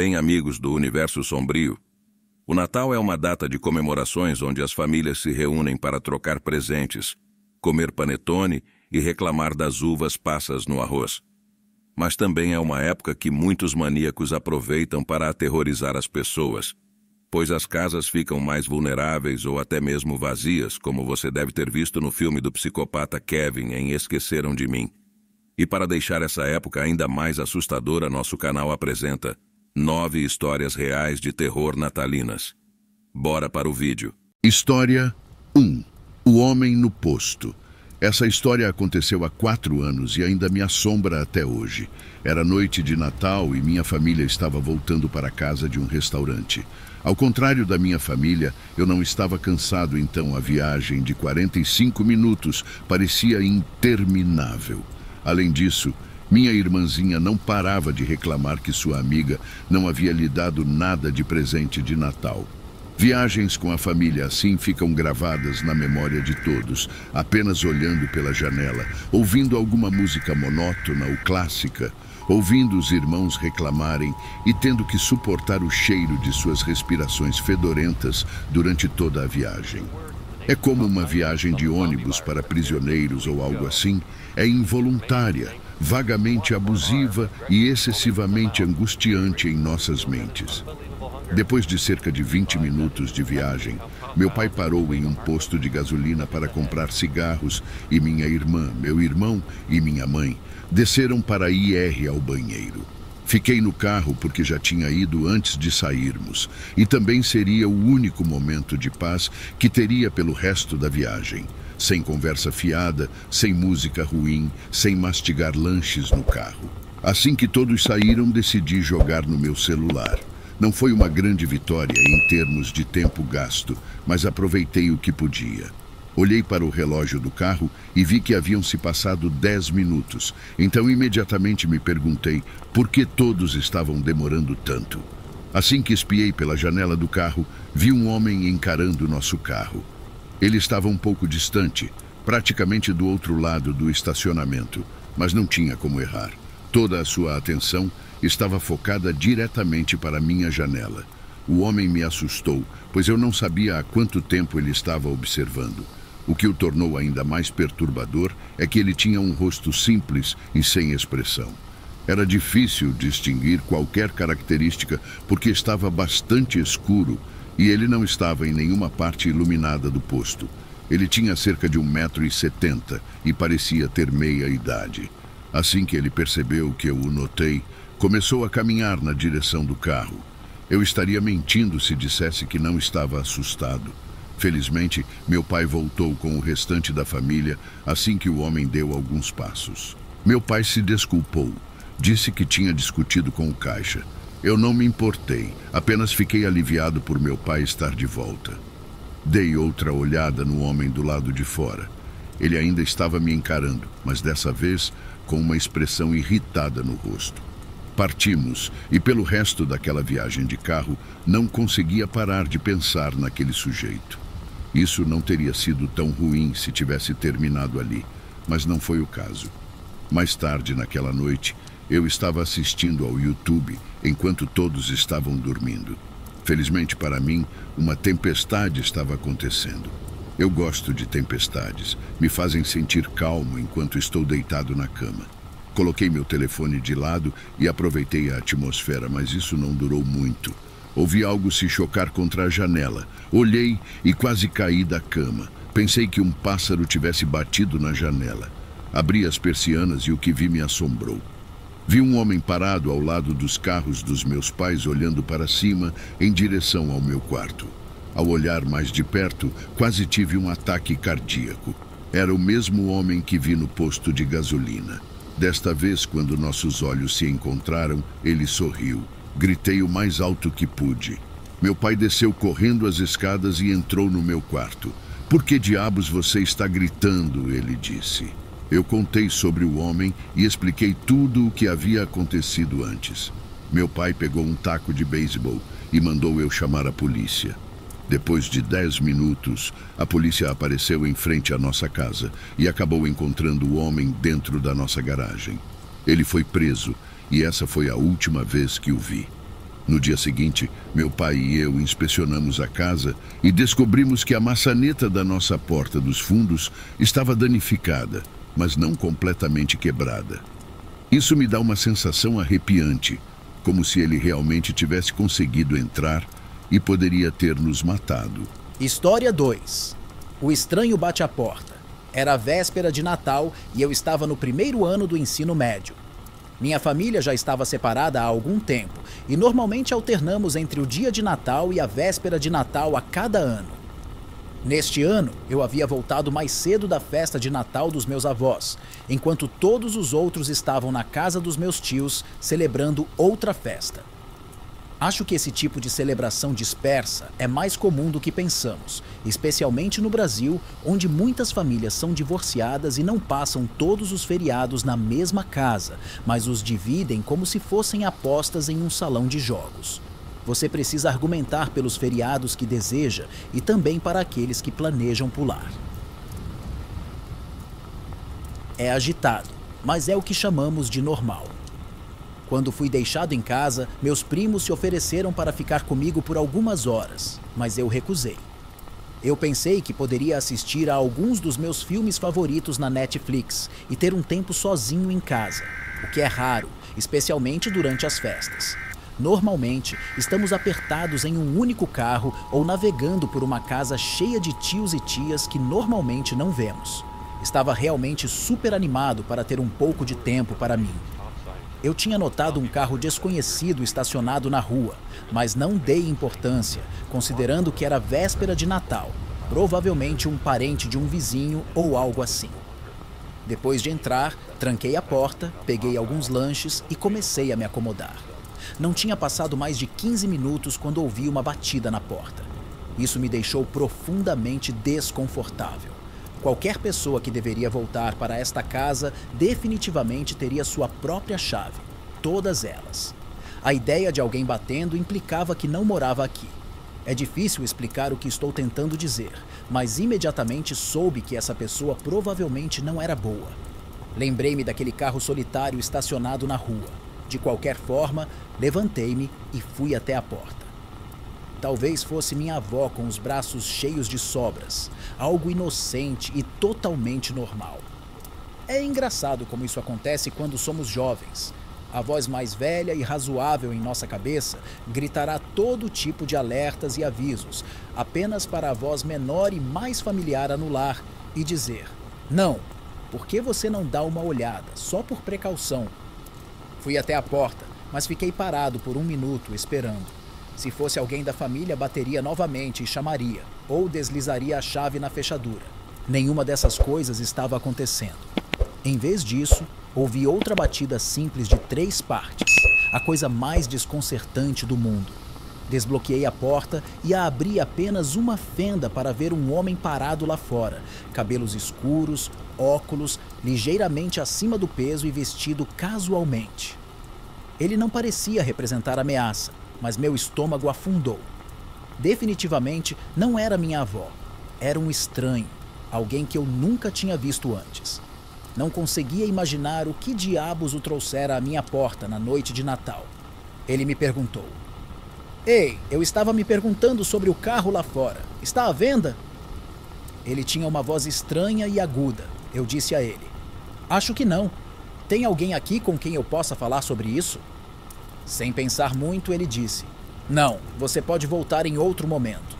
bem amigos do universo sombrio, o Natal é uma data de comemorações onde as famílias se reúnem para trocar presentes, comer panetone e reclamar das uvas passas no arroz. Mas também é uma época que muitos maníacos aproveitam para aterrorizar as pessoas, pois as casas ficam mais vulneráveis ou até mesmo vazias, como você deve ter visto no filme do psicopata Kevin em Esqueceram de Mim. E para deixar essa época ainda mais assustadora, nosso canal apresenta 9 histórias reais de terror natalinas. Bora para o vídeo. História 1. O Homem no Posto. Essa história aconteceu há 4 anos e ainda me assombra até hoje. Era noite de Natal e minha família estava voltando para casa de um restaurante. Ao contrário da minha família, eu não estava cansado, então a viagem de 45 minutos parecia interminável. Além disso, minha irmãzinha não parava de reclamar que sua amiga não havia lhe dado nada de presente de Natal. Viagens com a família assim ficam gravadas na memória de todos, apenas olhando pela janela, ouvindo alguma música monótona ou clássica, ouvindo os irmãos reclamarem e tendo que suportar o cheiro de suas respirações fedorentas durante toda a viagem. É como uma viagem de ônibus para prisioneiros ou algo assim, é involuntária, vagamente abusiva e excessivamente angustiante em nossas mentes. Depois de cerca de 20 minutos de viagem, meu pai parou em um posto de gasolina para comprar cigarros e minha irmã, meu irmão e minha mãe desceram para ir ao banheiro. Fiquei no carro porque já tinha ido antes de sairmos e também seria o único momento de paz que teria pelo resto da viagem. Sem conversa fiada, sem música ruim, sem mastigar lanches no carro. Assim que todos saíram, decidi jogar no meu celular. Não foi uma grande vitória em termos de tempo gasto, mas aproveitei o que podia. Olhei para o relógio do carro e vi que haviam se passado 10 minutos. Então imediatamente me perguntei por que todos estavam demorando tanto. Assim que espiei pela janela do carro, vi um homem encarando nosso carro. Ele estava um pouco distante, praticamente do outro lado do estacionamento, mas não tinha como errar. Toda a sua atenção estava focada diretamente para minha janela. O homem me assustou, pois eu não sabia há quanto tempo ele estava observando. O que o tornou ainda mais perturbador é que ele tinha um rosto simples e sem expressão. Era difícil distinguir qualquer característica porque estava bastante escuro e ele não estava em nenhuma parte iluminada do posto. Ele tinha cerca de 1,70 m e parecia ter meia idade. Assim que ele percebeu que eu o notei, começou a caminhar na direção do carro. Eu estaria mentindo se dissesse que não estava assustado. Felizmente, meu pai voltou com o restante da família assim que o homem deu alguns passos. Meu pai se desculpou, disse que tinha discutido com o caixa. Eu não me importei, apenas fiquei aliviado por meu pai estar de volta. Dei outra olhada no homem do lado de fora. Ele ainda estava me encarando, mas dessa vez com uma expressão irritada no rosto. Partimos e pelo resto daquela viagem de carro não conseguia parar de pensar naquele sujeito. Isso não teria sido tão ruim se tivesse terminado ali, mas não foi o caso. Mais tarde naquela noite, eu estava assistindo ao YouTube enquanto todos estavam dormindo. Felizmente para mim, uma tempestade estava acontecendo. Eu gosto de tempestades, me fazem sentir calmo enquanto estou deitado na cama. Coloquei meu telefone de lado e aproveitei a atmosfera, mas isso não durou muito. Ouvi algo se chocar contra a janela. Olhei e quase caí da cama. Pensei que um pássaro tivesse batido na janela. Abri as persianas e o que vi me assombrou. Vi um homem parado ao lado dos carros dos meus pais olhando para cima em direção ao meu quarto. Ao olhar mais de perto, quase tive um ataque cardíaco. Era o mesmo homem que vi no posto de gasolina. Desta vez, quando nossos olhos se encontraram, ele sorriu. Gritei o mais alto que pude. Meu pai desceu correndo as escadas e entrou no meu quarto. "Por que diabos você está gritando?" ele disse. Eu contei sobre o homem e expliquei tudo o que havia acontecido antes. Meu pai pegou um taco de beisebol e mandou eu chamar a polícia. Depois de 10 minutos, a polícia apareceu em frente à nossa casa e acabou encontrando o homem dentro da nossa garagem. Ele foi preso e essa foi a última vez que o vi. No dia seguinte, meu pai e eu inspecionamos a casa e descobrimos que a maçaneta da nossa porta dos fundos estava danificada, mas não completamente quebrada. Isso me dá uma sensação arrepiante, como se ele realmente tivesse conseguido entrar e poderia ter nos matado. História 2. O estranho bate à porta. Era a véspera de Natal e eu estava no primeiro ano do ensino médio. Minha família já estava separada há algum tempo e normalmente alternamos entre o dia de Natal e a véspera de Natal a cada ano. Neste ano, eu havia voltado mais cedo da festa de Natal dos meus avós, enquanto todos os outros estavam na casa dos meus tios celebrando outra festa. Acho que esse tipo de celebração dispersa é mais comum do que pensamos, especialmente no Brasil, onde muitas famílias são divorciadas e não passam todos os feriados na mesma casa, mas os dividem como se fossem apostas em um salão de jogos. Você precisa argumentar pelos feriados que deseja e também para aqueles que planejam pular. É agitado, mas é o que chamamos de normal. Quando fui deixado em casa, meus primos se ofereceram para ficar comigo por algumas horas, mas eu recusei. Eu pensei que poderia assistir a alguns dos meus filmes favoritos na Netflix e ter um tempo sozinho em casa, o que é raro, especialmente durante as festas. Normalmente, estamos apertados em um único carro ou navegando por uma casa cheia de tios e tias que normalmente não vemos. Estava realmente super animado para ter um pouco de tempo para mim. Eu tinha notado um carro desconhecido estacionado na rua, mas não dei importância, considerando que era véspera de Natal, provavelmente um parente de um vizinho ou algo assim. Depois de entrar, tranquei a porta, peguei alguns lanches e comecei a me acomodar. Não tinha passado mais de 15 minutos quando ouvi uma batida na porta. Isso me deixou profundamente desconfortável. Qualquer pessoa que deveria voltar para esta casa definitivamente teria sua própria chave, todas elas. A ideia de alguém batendo implicava que não morava aqui. É difícil explicar o que estou tentando dizer, mas imediatamente soube que essa pessoa provavelmente não era boa. Lembrei-me daquele carro solitário estacionado na rua. De qualquer forma, levantei-me e fui até a porta. Talvez fosse minha avó com os braços cheios de sobras, algo inocente e totalmente normal. É engraçado como isso acontece quando somos jovens. A voz mais velha e razoável em nossa cabeça gritará todo tipo de alertas e avisos, apenas para a voz menor e mais familiar anular e dizer: "Não, por que você não dá uma olhada, só por precaução?" Fui até a porta, mas fiquei parado por 1 minuto esperando. Se fosse alguém da família, bateria novamente e chamaria, ou deslizaria a chave na fechadura. Nenhuma dessas coisas estava acontecendo. Em vez disso, ouvi outra batida simples de 3 partes, a coisa mais desconcertante do mundo. Desbloqueei a porta e a abri apenas uma fenda para ver um homem parado lá fora, cabelos escuros, óculos, ligeiramente acima do peso e vestido casualmente. Ele não parecia representar ameaça, mas meu estômago afundou. Definitivamente não era minha avó. Era um estranho, alguém que eu nunca tinha visto antes. Não conseguia imaginar o que diabos o trouxera à minha porta na noite de Natal. Ele me perguntou: "Ei, eu estava me perguntando sobre o carro lá fora. Está à venda?" Ele tinha uma voz estranha e aguda. Eu disse a ele: "Acho que não. Tem alguém aqui com quem eu possa falar sobre isso?" Sem pensar muito, ele disse: "Não, você pode voltar em outro momento."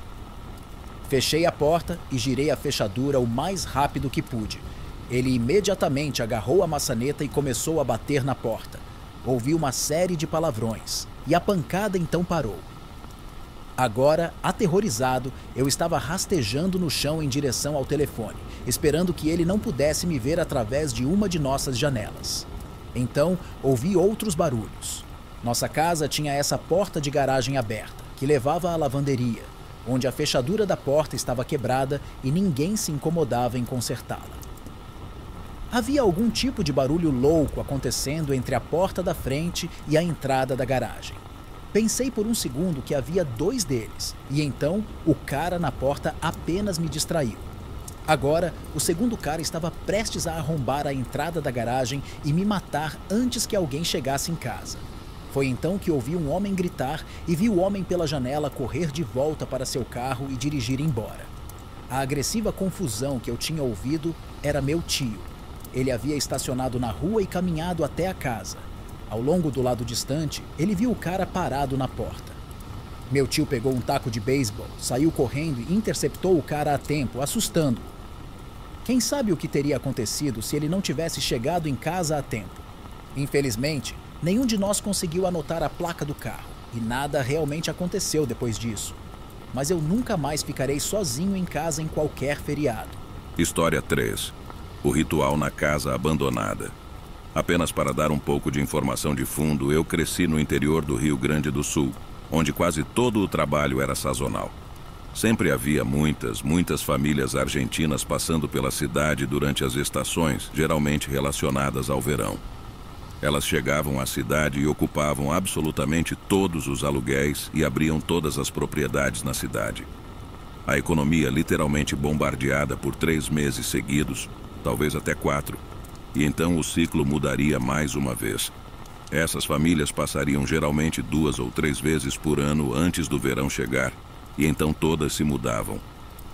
Fechei a porta e girei a fechadura o mais rápido que pude. Ele imediatamente agarrou a maçaneta e começou a bater na porta. Ouvi uma série de palavrões e a pancada então parou. Agora, aterrorizado, eu estava rastejando no chão em direção ao telefone, esperando que ele não pudesse me ver através de uma de nossas janelas. Então, ouvi outros barulhos. Nossa casa tinha essa porta de garagem aberta, que levava à lavanderia, onde a fechadura da porta estava quebrada e ninguém se incomodava em consertá-la. Havia algum tipo de barulho louco acontecendo entre a porta da frente e a entrada da garagem. Pensei por um segundo que havia 2 deles, e então o cara na porta apenas me distraiu. Agora, o segundo cara estava prestes a arrombar a entrada da garagem e me matar antes que alguém chegasse em casa. Foi então que ouvi um homem gritar e vi o homem pela janela correr de volta para seu carro e dirigir embora. A agressiva confusão que eu tinha ouvido era meu tio. Ele havia estacionado na rua e caminhado até a casa. Ao longo do lado distante, ele viu o cara parado na porta. Meu tio pegou um taco de beisebol, saiu correndo e interceptou o cara a tempo, assustando-o. Quem sabe o que teria acontecido se ele não tivesse chegado em casa a tempo? Infelizmente, nenhum de nós conseguiu anotar a placa do carro e nada realmente aconteceu depois disso. Mas eu nunca mais ficarei sozinho em casa em qualquer feriado. História 3. O ritual na casa abandonada. Apenas para dar um pouco de informação de fundo, eu cresci no interior do Rio Grande do Sul, onde quase todo o trabalho era sazonal. Sempre havia muitas famílias argentinas passando pela cidade durante as estações, geralmente relacionadas ao verão. Elas chegavam à cidade e ocupavam absolutamente todos os aluguéis e abriam todas as propriedades na cidade. A economia literalmente bombardeada por 3 meses seguidos, talvez até 4, e então o ciclo mudaria mais uma vez. Essas famílias passariam geralmente 2 ou 3 vezes por ano antes do verão chegar, e então todas se mudavam.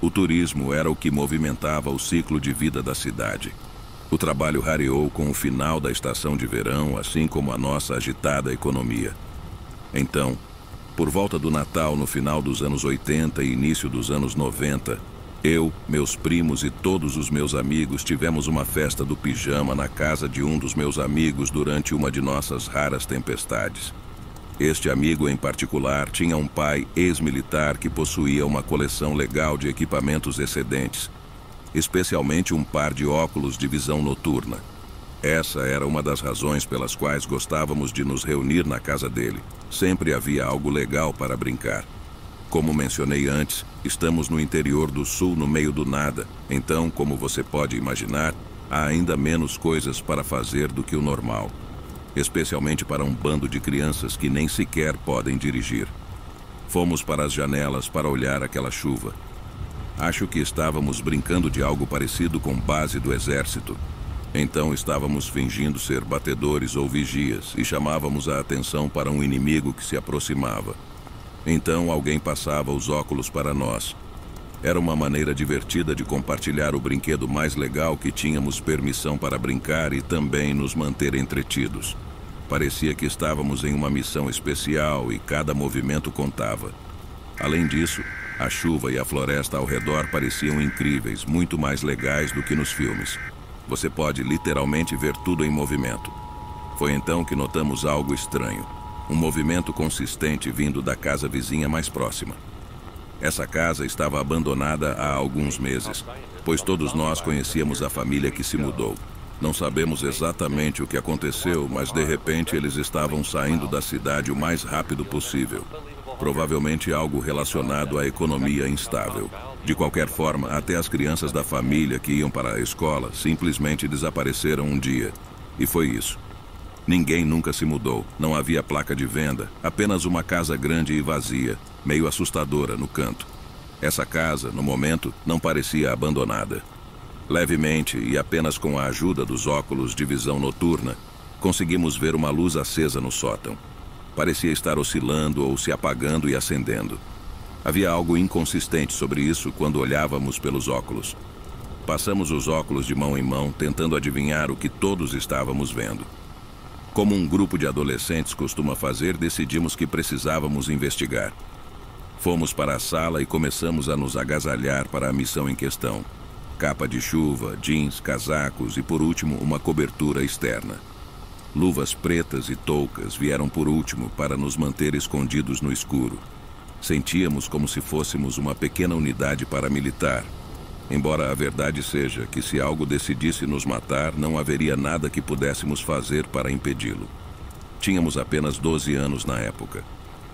O turismo era o que movimentava o ciclo de vida da cidade. O trabalho rareou com o final da estação de verão, assim como a nossa agitada economia. Então, por volta do Natal, no final dos anos 80 e início dos anos 90, eu, meus primos e todos os meus amigos tivemos uma festa do pijama na casa de um dos meus amigos durante uma de nossas raras tempestades. Este amigo em particular tinha um pai ex-militar que possuía uma coleção legal de equipamentos excedentes, especialmente um par de óculos de visão noturna. Essa era uma das razões pelas quais gostávamos de nos reunir na casa dele. Sempre havia algo legal para brincar. Como mencionei antes, estamos no interior do sul, no meio do nada. Então, como você pode imaginar, há ainda menos coisas para fazer do que o normal. Especialmente para um bando de crianças que nem sequer podem dirigir. Fomos para as janelas para olhar aquela chuva. Acho que estávamos brincando de algo parecido com base do exército. Então estávamos fingindo ser batedores ou vigias e chamávamos a atenção para um inimigo que se aproximava. Então alguém passava os óculos para nós. Era uma maneira divertida de compartilhar o brinquedo mais legal que tínhamos permissão para brincar e também nos manter entretidos. Parecia que estávamos em uma missão especial e cada movimento contava. Além disso, a chuva e a floresta ao redor pareciam incríveis, muito mais legais do que nos filmes. Você pode literalmente ver tudo em movimento. Foi então que notamos algo estranho. Um movimento consistente vindo da casa vizinha mais próxima. Essa casa estava abandonada há alguns meses, pois todos nós conhecíamos a família que se mudou. Não sabemos exatamente o que aconteceu, mas de repente eles estavam saindo da cidade o mais rápido possível. Provavelmente algo relacionado à economia instável. De qualquer forma, até as crianças da família que iam para a escola simplesmente desapareceram um dia. E foi isso. Ninguém nunca se mudou, não havia placa de venda, apenas uma casa grande e vazia, meio assustadora no canto. Essa casa, no momento, não parecia abandonada. Levemente e apenas com a ajuda dos óculos de visão noturna, conseguimos ver uma luz acesa no sótão. Parecia estar oscilando ou se apagando e acendendo. Havia algo inconsistente sobre isso quando olhávamos pelos óculos. Passamos os óculos de mão em mão, tentando adivinhar o que todos estávamos vendo. Como um grupo de adolescentes costuma fazer, decidimos que precisávamos investigar. Fomos para a sala e começamos a nos agasalhar para a missão em questão. Capa de chuva, jeans, casacos e, por último, uma cobertura externa. Luvas pretas e toucas vieram por último para nos manter escondidos no escuro. Sentíamos como se fôssemos uma pequena unidade paramilitar. Embora a verdade seja que se algo decidisse nos matar, não haveria nada que pudéssemos fazer para impedi-lo. Tínhamos apenas 12 anos na época.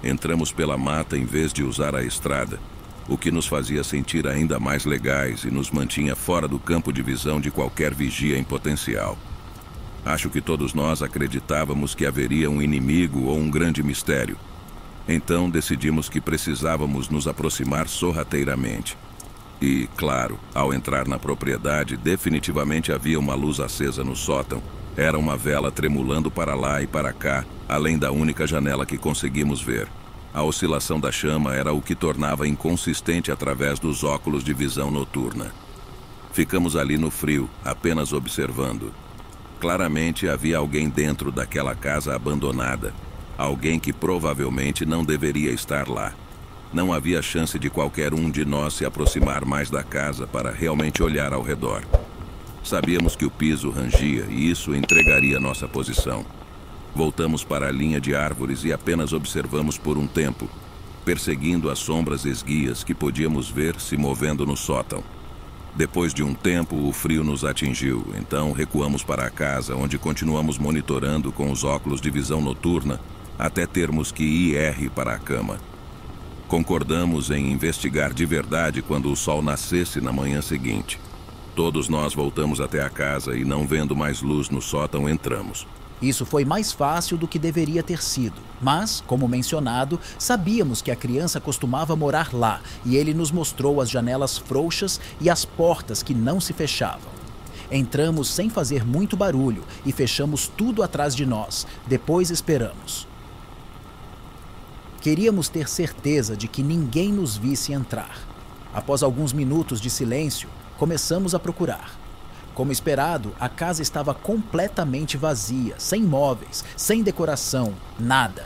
Entramos pela mata em vez de usar a estrada, o que nos fazia sentir ainda mais legais e nos mantinha fora do campo de visão de qualquer vigia em potencial. Acho que todos nós acreditávamos que haveria um inimigo ou um grande mistério. Então decidimos que precisávamos nos aproximar sorrateiramente. E, claro, ao entrar na propriedade, definitivamente havia uma luz acesa no sótão, Era uma vela tremulando para lá e para cá, além da única janela que conseguimos ver. A oscilação da chama era o que tornava inconsistente através dos óculos de visão noturna. Ficamos ali no frio, apenas observando. Claramente havia alguém dentro daquela casa abandonada. Alguém que provavelmente não deveria estar lá. Não havia chance de qualquer um de nós se aproximar mais da casa para realmente olhar ao redor. Sabíamos que o piso rangia e isso entregaria nossa posição. Voltamos para a linha de árvores e apenas observamos por um tempo, perseguindo as sombras esguias que podíamos ver se movendo no sótão. Depois de um tempo, o frio nos atingiu, então recuamos para a casa, onde continuamos monitorando com os óculos de visão noturna até termos que ir para a cama. Concordamos em investigar de verdade quando o sol nascesse na manhã seguinte. Todos nós voltamos até a casa e, não vendo mais luz no sótão, entramos. Isso foi mais fácil do que deveria ter sido, mas, como mencionado, sabíamos que a criança costumava morar lá e ele nos mostrou as janelas frouxas e as portas que não se fechavam. Entramos sem fazer muito barulho e fechamos tudo atrás de nós, depois esperamos. Queríamos ter certeza de que ninguém nos visse entrar. Após alguns minutos de silêncio, começamos a procurar. Como esperado, a casa estava completamente vazia, sem móveis, sem decoração, nada.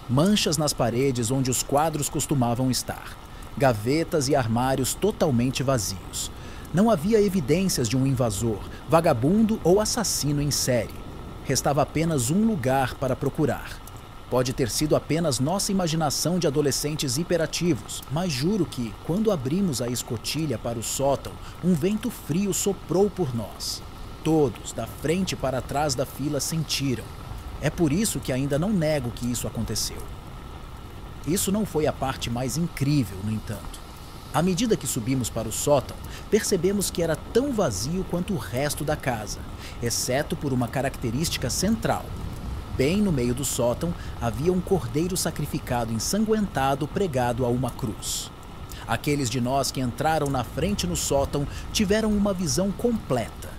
Manchas nas paredes onde os quadros costumavam estar. Gavetas e armários totalmente vazios. Não havia evidências de um invasor, vagabundo ou assassino em série. Restava apenas um lugar para procurar. Pode ter sido apenas nossa imaginação de adolescentes hiperativos, mas juro que, quando abrimos a escotilha para o sótão, um vento frio soprou por nós. Todos, da frente para trás da fila, sentiram. É por isso que ainda não nego que isso aconteceu. Isso não foi a parte mais incrível, no entanto. À medida que subimos para o sótão, percebemos que era tão vazio quanto o resto da casa, exceto por uma característica central. Bem no meio do sótão, havia um cordeiro sacrificado ensanguentado pregado a uma cruz. Aqueles de nós que entraram na frente no sótão tiveram uma visão completa.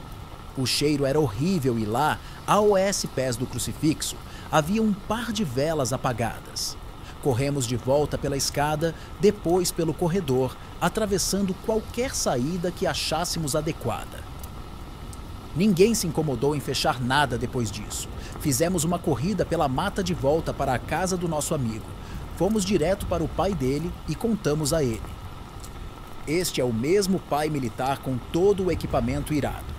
O cheiro era horrível e lá, aos pés do crucifixo, havia um par de velas apagadas. Corremos de volta pela escada, depois pelo corredor, atravessando qualquer saída que achássemos adequada. Ninguém se incomodou em fechar nada depois disso. Fizemos uma corrida pela mata de volta para a casa do nosso amigo. Fomos direto para o pai dele e contamos a ele. Este é o mesmo pai militar com todo o equipamento irado.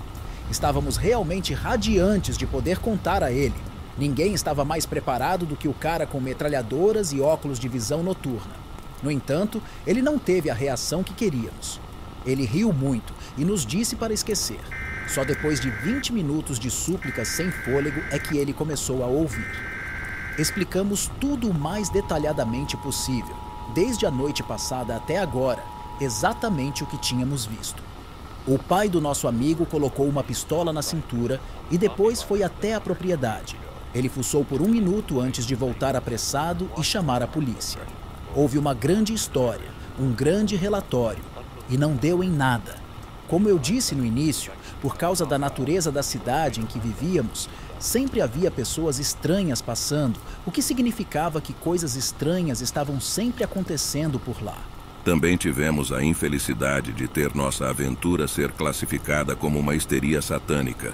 Estávamos realmente radiantes de poder contar a ele. Ninguém estava mais preparado do que o cara com metralhadoras e óculos de visão noturna. No entanto, ele não teve a reação que queríamos. Ele riu muito e nos disse para esquecer. Só depois de 20 minutos de súplicas sem fôlego é que ele começou a ouvir. Explicamos tudo o mais detalhadamente possível, desde a noite passada até agora, exatamente o que tínhamos visto. O pai do nosso amigo colocou uma pistola na cintura e depois foi até a propriedade. Ele fuçou por 1 minuto antes de voltar apressado e chamar a polícia. Houve uma grande história, um grande relatório, e não deu em nada. Como eu disse no início, por causa da natureza da cidade em que vivíamos, sempre havia pessoas estranhas passando, o que significava que coisas estranhas estavam sempre acontecendo por lá. Também tivemos a infelicidade de ter nossa aventura ser classificada como uma histeria satânica.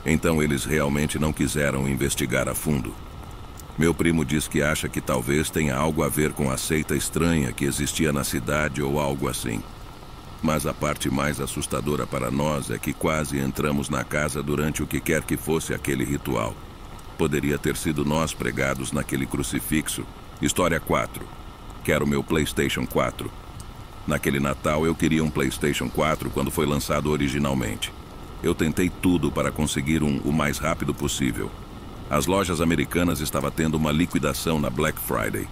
Então eles realmente não quiseram investigar a fundo. Meu primo diz que acha que talvez tenha algo a ver com a seita estranha que existia na cidade ou algo assim. Mas a parte mais assustadora para nós é que quase entramos na casa durante o que quer que fosse aquele ritual. Poderia ter sido nós pregados naquele crucifixo. História 4. Quero meu PlayStation 4. Naquele Natal eu queria um PlayStation 4 quando foi lançado originalmente. Eu tentei tudo para conseguir um o mais rápido possível. As lojas americanas estavam tendo uma liquidação na Black Friday.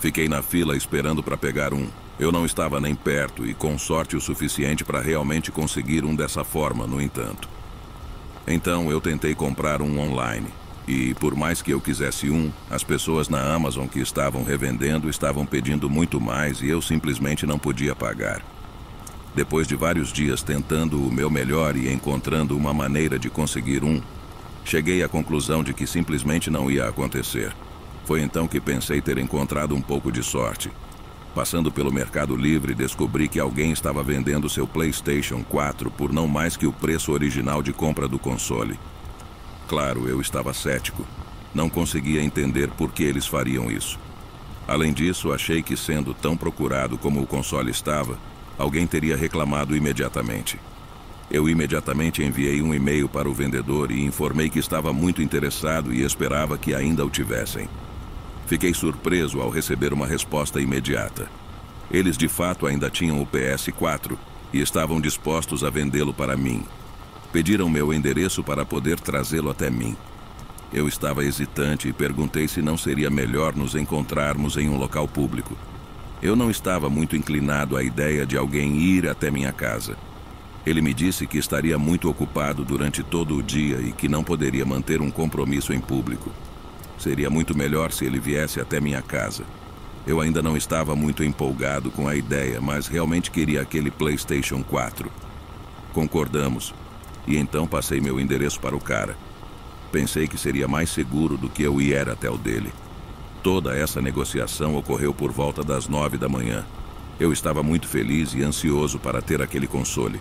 Fiquei na fila esperando para pegar um. Eu não estava nem perto e com sorte o suficiente para realmente conseguir um dessa forma, no entanto. Então eu tentei comprar um online. E por mais que eu quisesse um, as pessoas na Amazon que estavam revendendo estavam pedindo muito mais e eu simplesmente não podia pagar. Depois de vários dias tentando o meu melhor e encontrando uma maneira de conseguir um, Cheguei à conclusão de que simplesmente não ia acontecer. Foi então que pensei ter encontrado um pouco de sorte. Passando pelo Mercado Livre, descobri que alguém estava vendendo seu PlayStation 4 por não mais que o preço original de compra do console. Claro, eu estava cético. Não conseguia entender por que eles fariam isso. Além disso, achei que, sendo tão procurado como o console estava, alguém teria reclamado imediatamente. Eu imediatamente enviei um e-mail para o vendedor e informei que estava muito interessado e esperava que ainda o tivessem. Fiquei surpreso ao receber uma resposta imediata. Eles de fato ainda tinham o PS4 e estavam dispostos a vendê-lo para mim. Pediram meu endereço para poder trazê-lo até mim. Eu estava hesitante e perguntei se não seria melhor nos encontrarmos em um local público. Eu não estava muito inclinado à ideia de alguém ir até minha casa. Ele me disse que estaria muito ocupado durante todo o dia e que não poderia manter um compromisso em público. Seria muito melhor se ele viesse até minha casa. Eu ainda não estava muito empolgado com a ideia, mas realmente queria aquele PlayStation 4. Concordamos, e então passei meu endereço para o cara. Pensei que seria mais seguro do que eu ir até o dele. Toda essa negociação ocorreu por volta das 9 da manhã. Eu estava muito feliz e ansioso para ter aquele console.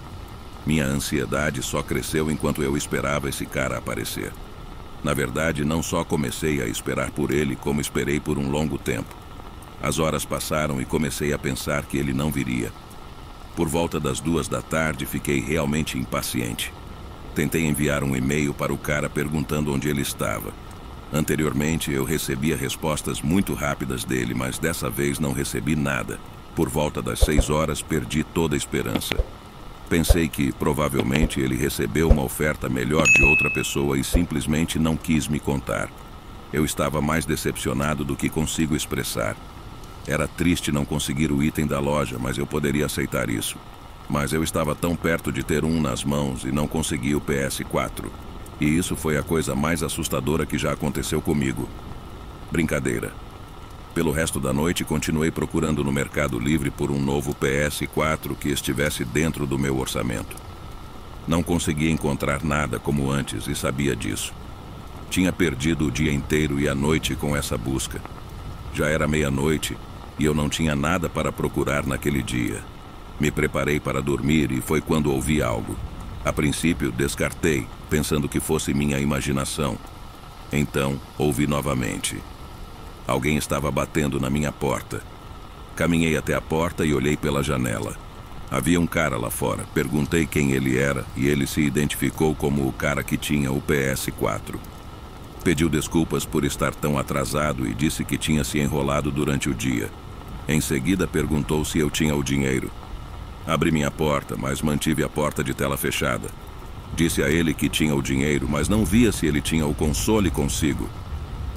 Minha ansiedade só cresceu enquanto eu esperava esse cara aparecer. Na verdade, não só comecei a esperar por ele, como esperei por um longo tempo. As horas passaram e comecei a pensar que ele não viria. Por volta das 2 da tarde, fiquei realmente impaciente. Tentei enviar um e-mail para o cara perguntando onde ele estava. Anteriormente, eu recebia respostas muito rápidas dele, mas dessa vez não recebi nada. Por volta das 6 horas, perdi toda a esperança. Pensei que, provavelmente, ele recebeu uma oferta melhor de outra pessoa e simplesmente não quis me contar. Eu estava mais decepcionado do que consigo expressar. Era triste não conseguir o item da loja, mas eu poderia aceitar isso. Mas eu estava tão perto de ter um nas mãos e não consegui o PS4. E isso foi a coisa mais assustadora que já aconteceu comigo. Brincadeira. Pelo resto da noite, continuei procurando no Mercado Livre por um novo PS4 que estivesse dentro do meu orçamento. Não conseguia encontrar nada como antes e sabia disso. Tinha perdido o dia inteiro e a noite com essa busca. Já era meia-noite e eu não tinha nada para procurar naquele dia. Me preparei para dormir e foi quando ouvi algo. A princípio, descartei, pensando que fosse minha imaginação. Então, ouvi novamente. Alguém estava batendo na minha porta. Caminhei até a porta e olhei pela janela. Havia um cara lá fora. Perguntei quem ele era e ele se identificou como o cara que tinha o PS4. Pediu desculpas por estar tão atrasado e disse que tinha se enrolado durante o dia. Em seguida, perguntou se eu tinha o dinheiro. Abri minha porta, mas mantive a porta de tela fechada. Disse a ele que tinha o dinheiro, mas não via se ele tinha o console consigo.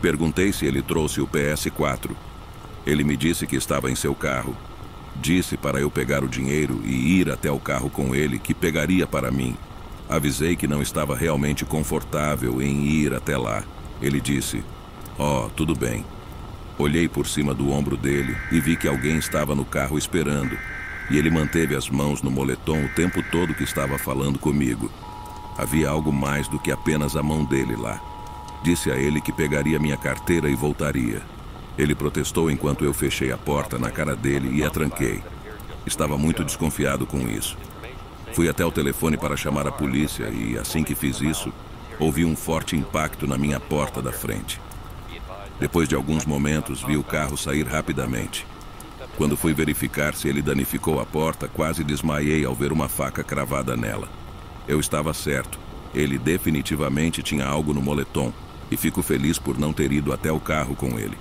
Perguntei se ele trouxe o PS4. Ele me disse que estava em seu carro. Disse para eu pegar o dinheiro e ir até o carro com ele, que pegaria para mim. Avisei que não estava realmente confortável em ir até lá. Ele disse, tudo bem. Olhei por cima do ombro dele e vi que alguém estava no carro esperando. E ele manteve as mãos no moletom o tempo todo que estava falando comigo. Havia algo mais do que apenas a mão dele lá. Disse a ele que pegaria minha carteira e voltaria. Ele protestou enquanto eu fechei a porta na cara dele e a tranquei. Estava muito desconfiado com isso. Fui até o telefone para chamar a polícia e, assim que fiz isso, ouvi um forte impacto na minha porta da frente. Depois de alguns momentos, vi o carro sair rapidamente. Quando fui verificar se ele danificou a porta, quase desmaiei ao ver uma faca cravada nela. Eu estava certo. Ele definitivamente tinha algo no moletom. E fico feliz por não ter ido até o carro com ele.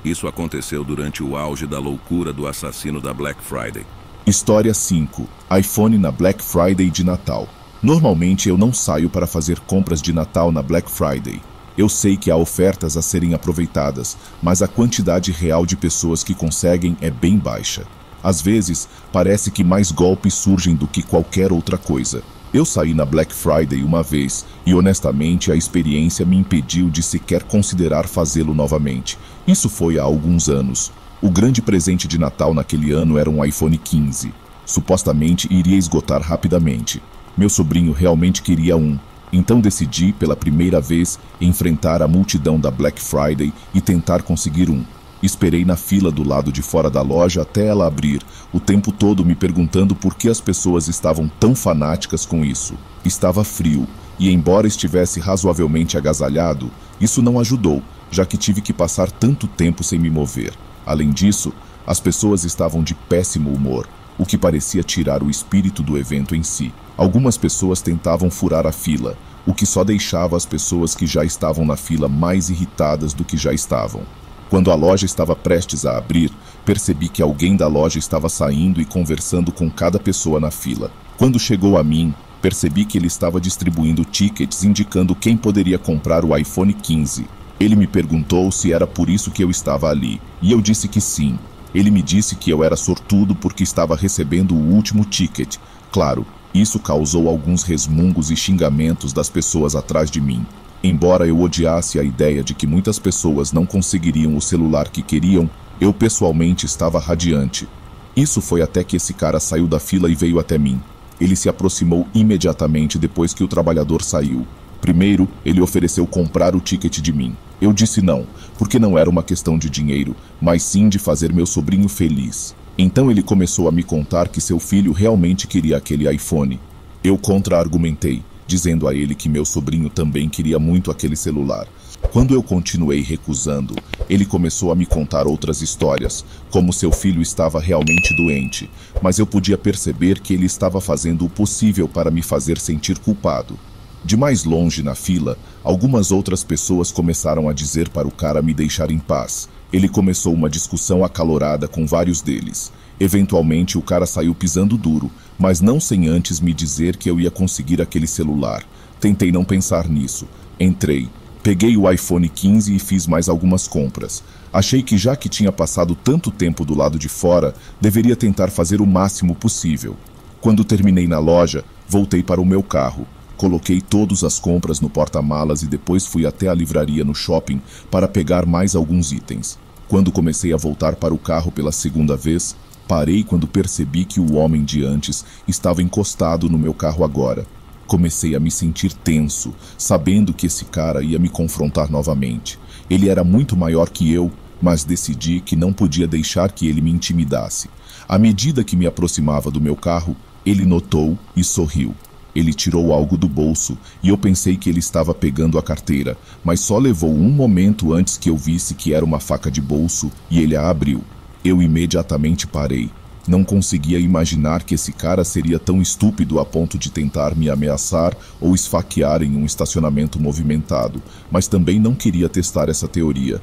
Isso aconteceu durante o auge da loucura do assassino da Black Friday. História 5. iPhone na Black Friday de Natal. Normalmente eu não saio para fazer compras de Natal na Black Friday. Eu sei que há ofertas a serem aproveitadas, mas a quantidade real de pessoas que conseguem é bem baixa. Às vezes, parece que mais golpes surgem do que qualquer outra coisa. Eu saí na Black Friday uma vez e honestamente a experiência me impediu de sequer considerar fazê-lo novamente. Isso foi há alguns anos. O grande presente de Natal naquele ano era um iPhone 15. Supostamente iria esgotar rapidamente. Meu sobrinho realmente queria um. Então decidi, pela primeira vez, enfrentar a multidão da Black Friday e tentar conseguir um. Esperei na fila do lado de fora da loja até ela abrir, o tempo todo me perguntando por que as pessoas estavam tão fanáticas com isso. Estava frio, e embora estivesse razoavelmente agasalhado, isso não ajudou, já que tive que passar tanto tempo sem me mover. Além disso, as pessoas estavam de péssimo humor, o que parecia tirar o espírito do evento em si. Algumas pessoas tentavam furar a fila, o que só deixava as pessoas que já estavam na fila mais irritadas do que já estavam. Quando a loja estava prestes a abrir, percebi que alguém da loja estava saindo e conversando com cada pessoa na fila. Quando chegou a mim, percebi que ele estava distribuindo tickets indicando quem poderia comprar o iPhone 15. Ele me perguntou se era por isso que eu estava ali, e eu disse que sim. Ele me disse que eu era sortudo porque estava recebendo o último ticket. Claro, isso causou alguns resmungos e xingamentos das pessoas atrás de mim. Embora eu odiasse a ideia de que muitas pessoas não conseguiriam o celular que queriam, eu pessoalmente estava radiante. Isso foi até que esse cara saiu da fila e veio até mim. Ele se aproximou imediatamente depois que o trabalhador saiu. Primeiro, ele ofereceu comprar o ticket de mim. Eu disse não, porque não era uma questão de dinheiro, mas sim de fazer meu sobrinho feliz. Então ele começou a me contar que seu filho realmente queria aquele iPhone. Eu contra-argumentei, dizendo a ele que meu sobrinho também queria muito aquele celular. Quando eu continuei recusando, ele começou a me contar outras histórias, como seu filho estava realmente doente, mas eu podia perceber que ele estava fazendo o possível para me fazer sentir culpado. De mais longe na fila, algumas outras pessoas começaram a dizer para o cara me deixar em paz. Ele começou uma discussão acalorada com vários deles. Eventualmente o cara saiu pisando duro, mas não sem antes me dizer que eu ia conseguir aquele celular. Tentei não pensar nisso. Entrei, peguei o iPhone 15 e fiz mais algumas compras. Achei que já que tinha passado tanto tempo do lado de fora, deveria tentar fazer o máximo possível. Quando terminei na loja, voltei para o meu carro. Coloquei todas as compras no porta-malas e depois fui até a livraria no shopping para pegar mais alguns itens. Quando comecei a voltar para o carro pela segunda vez, parei quando percebi que o homem de antes estava encostado no meu carro agora. Comecei a me sentir tenso, sabendo que esse cara ia me confrontar novamente. Ele era muito maior que eu, mas decidi que não podia deixar que ele me intimidasse. À medida que me aproximava do meu carro, ele notou e sorriu. Ele tirou algo do bolso e eu pensei que ele estava pegando a carteira, mas só levou um momento antes que eu visse que era uma faca de bolso e ele a abriu. Eu imediatamente parei. Não conseguia imaginar que esse cara seria tão estúpido a ponto de tentar me ameaçar ou esfaquear em um estacionamento movimentado, mas também não queria testar essa teoria.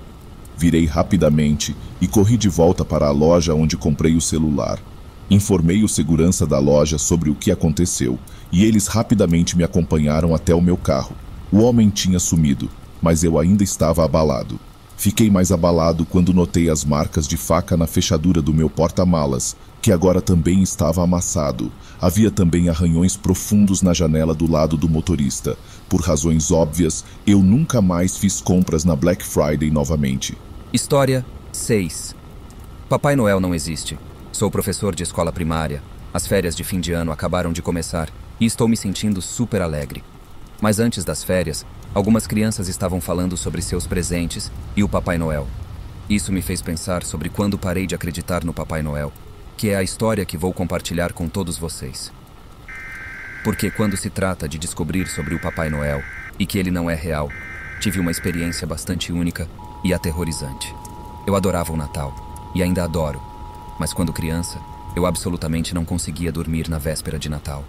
Virei rapidamente e corri de volta para a loja onde comprei o celular. Informei o segurança da loja sobre o que aconteceu e eles rapidamente me acompanharam até o meu carro. O homem tinha sumido, mas eu ainda estava abalado. Fiquei mais abalado quando notei as marcas de faca na fechadura do meu porta-malas, que agora também estava amassado. Havia também arranhões profundos na janela do lado do motorista. Por razões óbvias, eu nunca mais fiz compras na Black Friday novamente. História 6. Papai Noel não existe. Sou professor de escola primária. As férias de fim de ano acabaram de começar e estou me sentindo super alegre. Mas antes das férias, algumas crianças estavam falando sobre seus presentes e o Papai Noel. Isso me fez pensar sobre quando parei de acreditar no Papai Noel, que é a história que vou compartilhar com todos vocês. Porque quando se trata de descobrir sobre o Papai Noel e que ele não é real, tive uma experiência bastante única e aterrorizante. Eu adorava o Natal e ainda adoro, mas quando criança, eu absolutamente não conseguia dormir na véspera de Natal.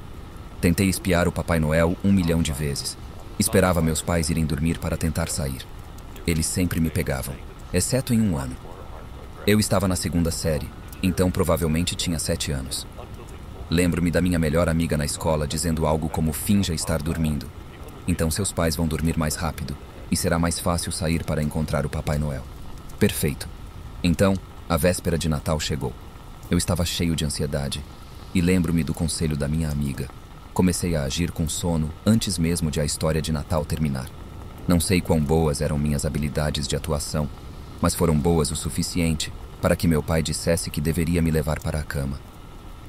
Tentei espiar o Papai Noel 1 milhão de vezes. Esperava meus pais irem dormir para tentar sair. Eles sempre me pegavam, exceto em um ano. Eu estava na 2ª série, então provavelmente tinha 7 anos. Lembro-me da minha melhor amiga na escola dizendo algo como finja estar dormindo. Então seus pais vão dormir mais rápido e será mais fácil sair para encontrar o Papai Noel. Perfeito. Então, a véspera de Natal chegou. Eu estava cheio de ansiedade e lembro-me do conselho da minha amiga. Comecei a agir com sono antes mesmo de a história de Natal terminar. Não sei quão boas eram minhas habilidades de atuação, mas foram boas o suficiente para que meu pai dissesse que deveria me levar para a cama.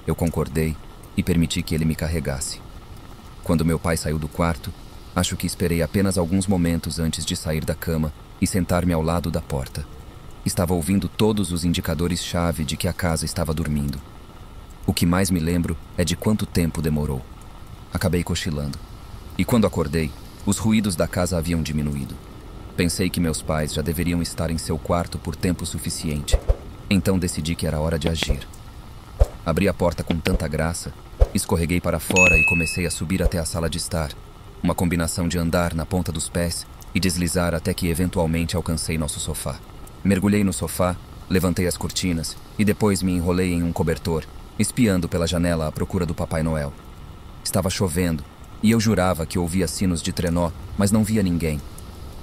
Eu concordei e permiti que ele me carregasse. Quando meu pai saiu do quarto, Acho que esperei apenas alguns momentos antes de sair da cama e sentar-me ao lado da porta. Estava ouvindo todos os indicadores-chave de que a casa estava dormindo. O que mais me lembro é de quanto tempo demorou. Acabei cochilando. E quando acordei, os ruídos da casa haviam diminuído. Pensei que meus pais já deveriam estar em seu quarto por tempo suficiente. Então decidi que era hora de agir. Abri a porta com tanta graça, escorreguei para fora e comecei a subir até a sala de estar. Uma combinação de andar na ponta dos pés e deslizar até que eventualmente alcancei nosso sofá. Mergulhei no sofá, levantei as cortinas e depois me enrolei em um cobertor, espiando pela janela à procura do Papai Noel. Estava chovendo e eu jurava que ouvia sinos de trenó, mas não via ninguém.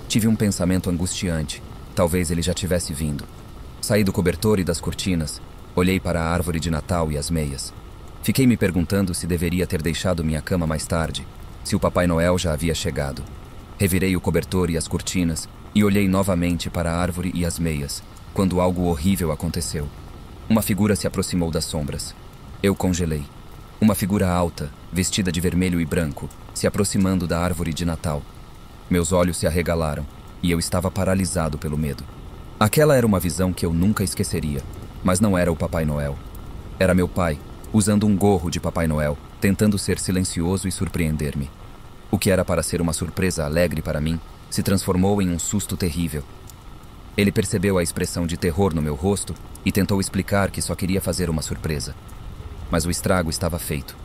Tive um pensamento angustiante. Talvez ele já tivesse vindo. Saí do cobertor e das cortinas. Olhei para a árvore de Natal e as meias. Fiquei me perguntando se deveria ter deixado minha cama mais tarde, se o Papai Noel já havia chegado. Revirei o cobertor e as cortinas e olhei novamente para a árvore e as meias, quando algo horrível aconteceu. Uma figura se aproximou das sombras. Eu congelei. Uma figura alta, vestida de vermelho e branco, se aproximando da árvore de Natal. Meus olhos se arregalaram e eu estava paralisado pelo medo. Aquela era uma visão que eu nunca esqueceria, mas não era o Papai Noel. Era meu pai, usando um gorro de Papai Noel, tentando ser silencioso e surpreender-me. O que era para ser uma surpresa alegre para mim, se transformou em um susto terrível. Ele percebeu a expressão de terror no meu rosto e tentou explicar que só queria fazer uma surpresa. Mas o estrago estava feito.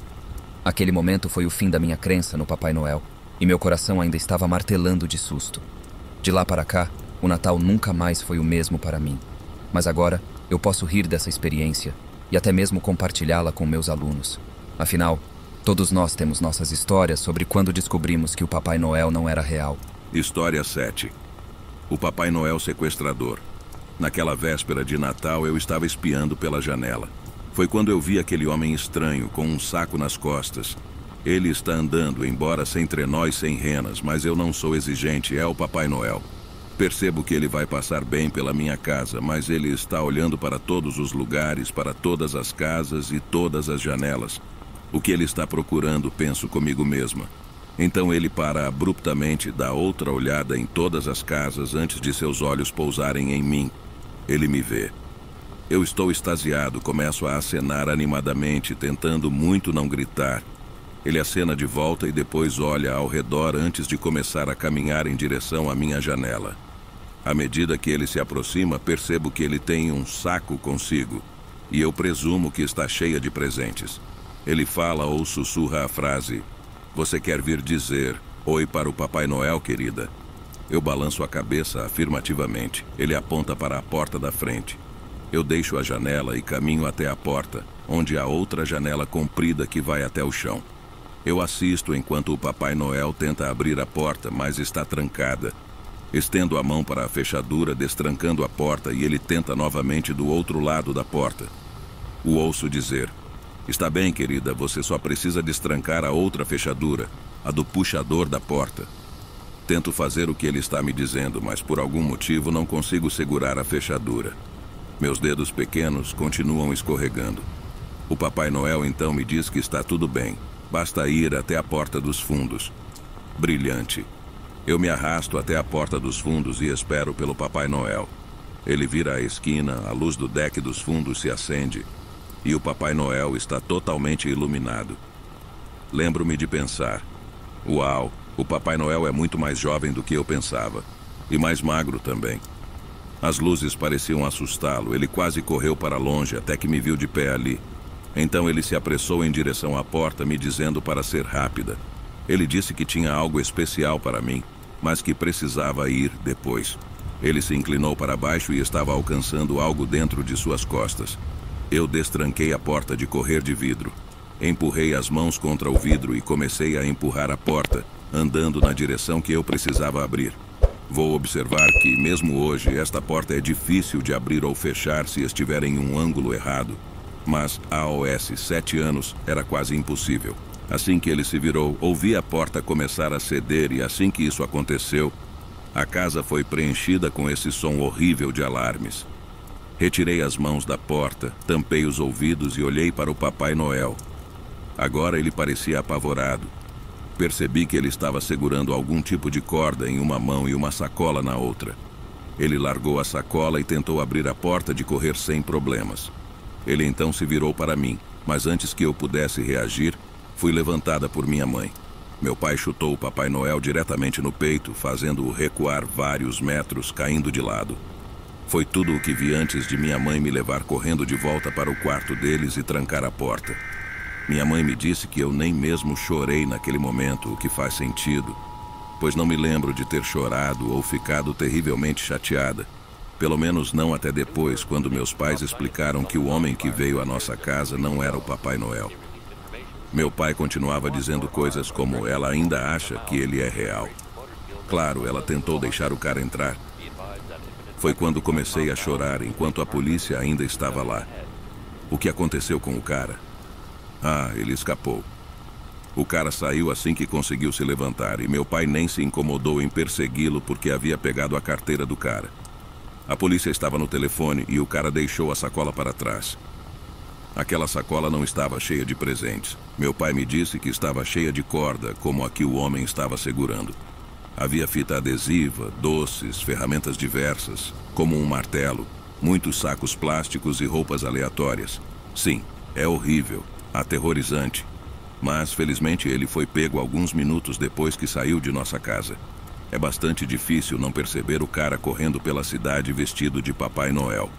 Aquele momento foi o fim da minha crença no Papai Noel, e meu coração ainda estava martelando de susto. De lá para cá, o Natal nunca mais foi o mesmo para mim. Mas agora, eu posso rir dessa experiência e até mesmo compartilhá-la com meus alunos. Afinal, todos nós temos nossas histórias sobre quando descobrimos que o Papai Noel não era real. História 7. O Papai Noel sequestrador. Naquela véspera de Natal, eu estava espiando pela janela. Foi quando eu vi aquele homem estranho, com um saco nas costas. Ele está andando, embora sem trenó e sem renas, mas eu não sou exigente, é o Papai Noel. Percebo que ele vai passar bem pela minha casa, mas ele está olhando para todos os lugares, para todas as casas e todas as janelas. O que ele está procurando, penso comigo mesma. Então ele para abruptamente, dá outra olhada em todas as casas antes de seus olhos pousarem em mim. Ele me vê. Eu estou extasiado, começo a acenar animadamente, tentando muito não gritar. Ele acena de volta e depois olha ao redor antes de começar a caminhar em direção à minha janela. À medida que ele se aproxima, percebo que ele tem um saco consigo, e eu presumo que está cheia de presentes. Ele fala ou sussurra a frase: "Você quer vir dizer oi para o Papai Noel, querida?" Eu balanço a cabeça afirmativamente. Ele aponta para a porta da frente. Eu deixo a janela e caminho até a porta, onde há outra janela comprida que vai até o chão. Eu assisto enquanto o Papai Noel tenta abrir a porta, mas está trancada. Estendo a mão para a fechadura, destrancando a porta, e ele tenta novamente do outro lado da porta. O ouço dizer: "Está bem, querida, você só precisa destrancar a outra fechadura, a do puxador da porta." Tento fazer o que ele está me dizendo, mas por algum motivo não consigo segurar a fechadura. Meus dedos pequenos continuam escorregando. O Papai Noel então me diz que está tudo bem. Basta ir até a porta dos fundos. Brilhante. Eu me arrasto até a porta dos fundos e espero pelo Papai Noel. Ele vira à esquina, a luz do deck dos fundos se acende e o Papai Noel está totalmente iluminado. Lembro-me de pensar: uau, o Papai Noel é muito mais jovem do que eu pensava. E mais magro também. As luzes pareciam assustá-lo. Ele quase correu para longe até que me viu de pé ali. Então ele se apressou em direção à porta, me dizendo para ser rápida. Ele disse que tinha algo especial para mim, mas que precisava ir depois. Ele se inclinou para baixo e estava alcançando algo dentro de suas costas. Eu destranquei a porta de correr de vidro. Empurrei as mãos contra o vidro e comecei a empurrar a porta, andando na direção que eu precisava abrir. Vou observar que, mesmo hoje, esta porta é difícil de abrir ou fechar se estiver em um ângulo errado. Mas, aos 7 anos, era quase impossível. Assim que ele se virou, ouvi a porta começar a ceder e assim que isso aconteceu, a casa foi preenchida com esse som horrível de alarmes. Retirei as mãos da porta, tampei os ouvidos e olhei para o Papai Noel. Agora ele parecia apavorado. Percebi que ele estava segurando algum tipo de corda em uma mão e uma sacola na outra. Ele largou a sacola e tentou abrir a porta de correr sem problemas. Ele então se virou para mim, mas antes que eu pudesse reagir, fui levantada por minha mãe. Meu pai chutou o Papai Noel diretamente no peito, fazendo-o recuar vários metros, caindo de lado. Foi tudo o que vi antes de minha mãe me levar correndo de volta para o quarto deles e trancar a porta. Minha mãe me disse que eu nem mesmo chorei naquele momento, o que faz sentido, pois não me lembro de ter chorado ou ficado terrivelmente chateada. Pelo menos não até depois, quando meus pais explicaram que o homem que veio à nossa casa não era o Papai Noel. Meu pai continuava dizendo coisas como ela ainda acha que ele é real. Claro, ela tentou deixar o cara entrar. Foi quando comecei a chorar enquanto a polícia ainda estava lá. O que aconteceu com o cara? Ah, ele escapou. O cara saiu assim que conseguiu se levantar e meu pai nem se incomodou em persegui-lo porque havia pegado a carteira do cara. A polícia estava no telefone e o cara deixou a sacola para trás. Aquela sacola não estava cheia de presentes. Meu pai me disse que estava cheia de corda, como a que o homem estava segurando. Havia fita adesiva, doces, ferramentas diversas, como um martelo, muitos sacos plásticos e roupas aleatórias. Sim, é horrível. Aterrorizante, mas felizmente ele foi pego alguns minutos depois que saiu de nossa casa. É bastante difícil não perceber o cara correndo pela cidade vestido de Papai Noel.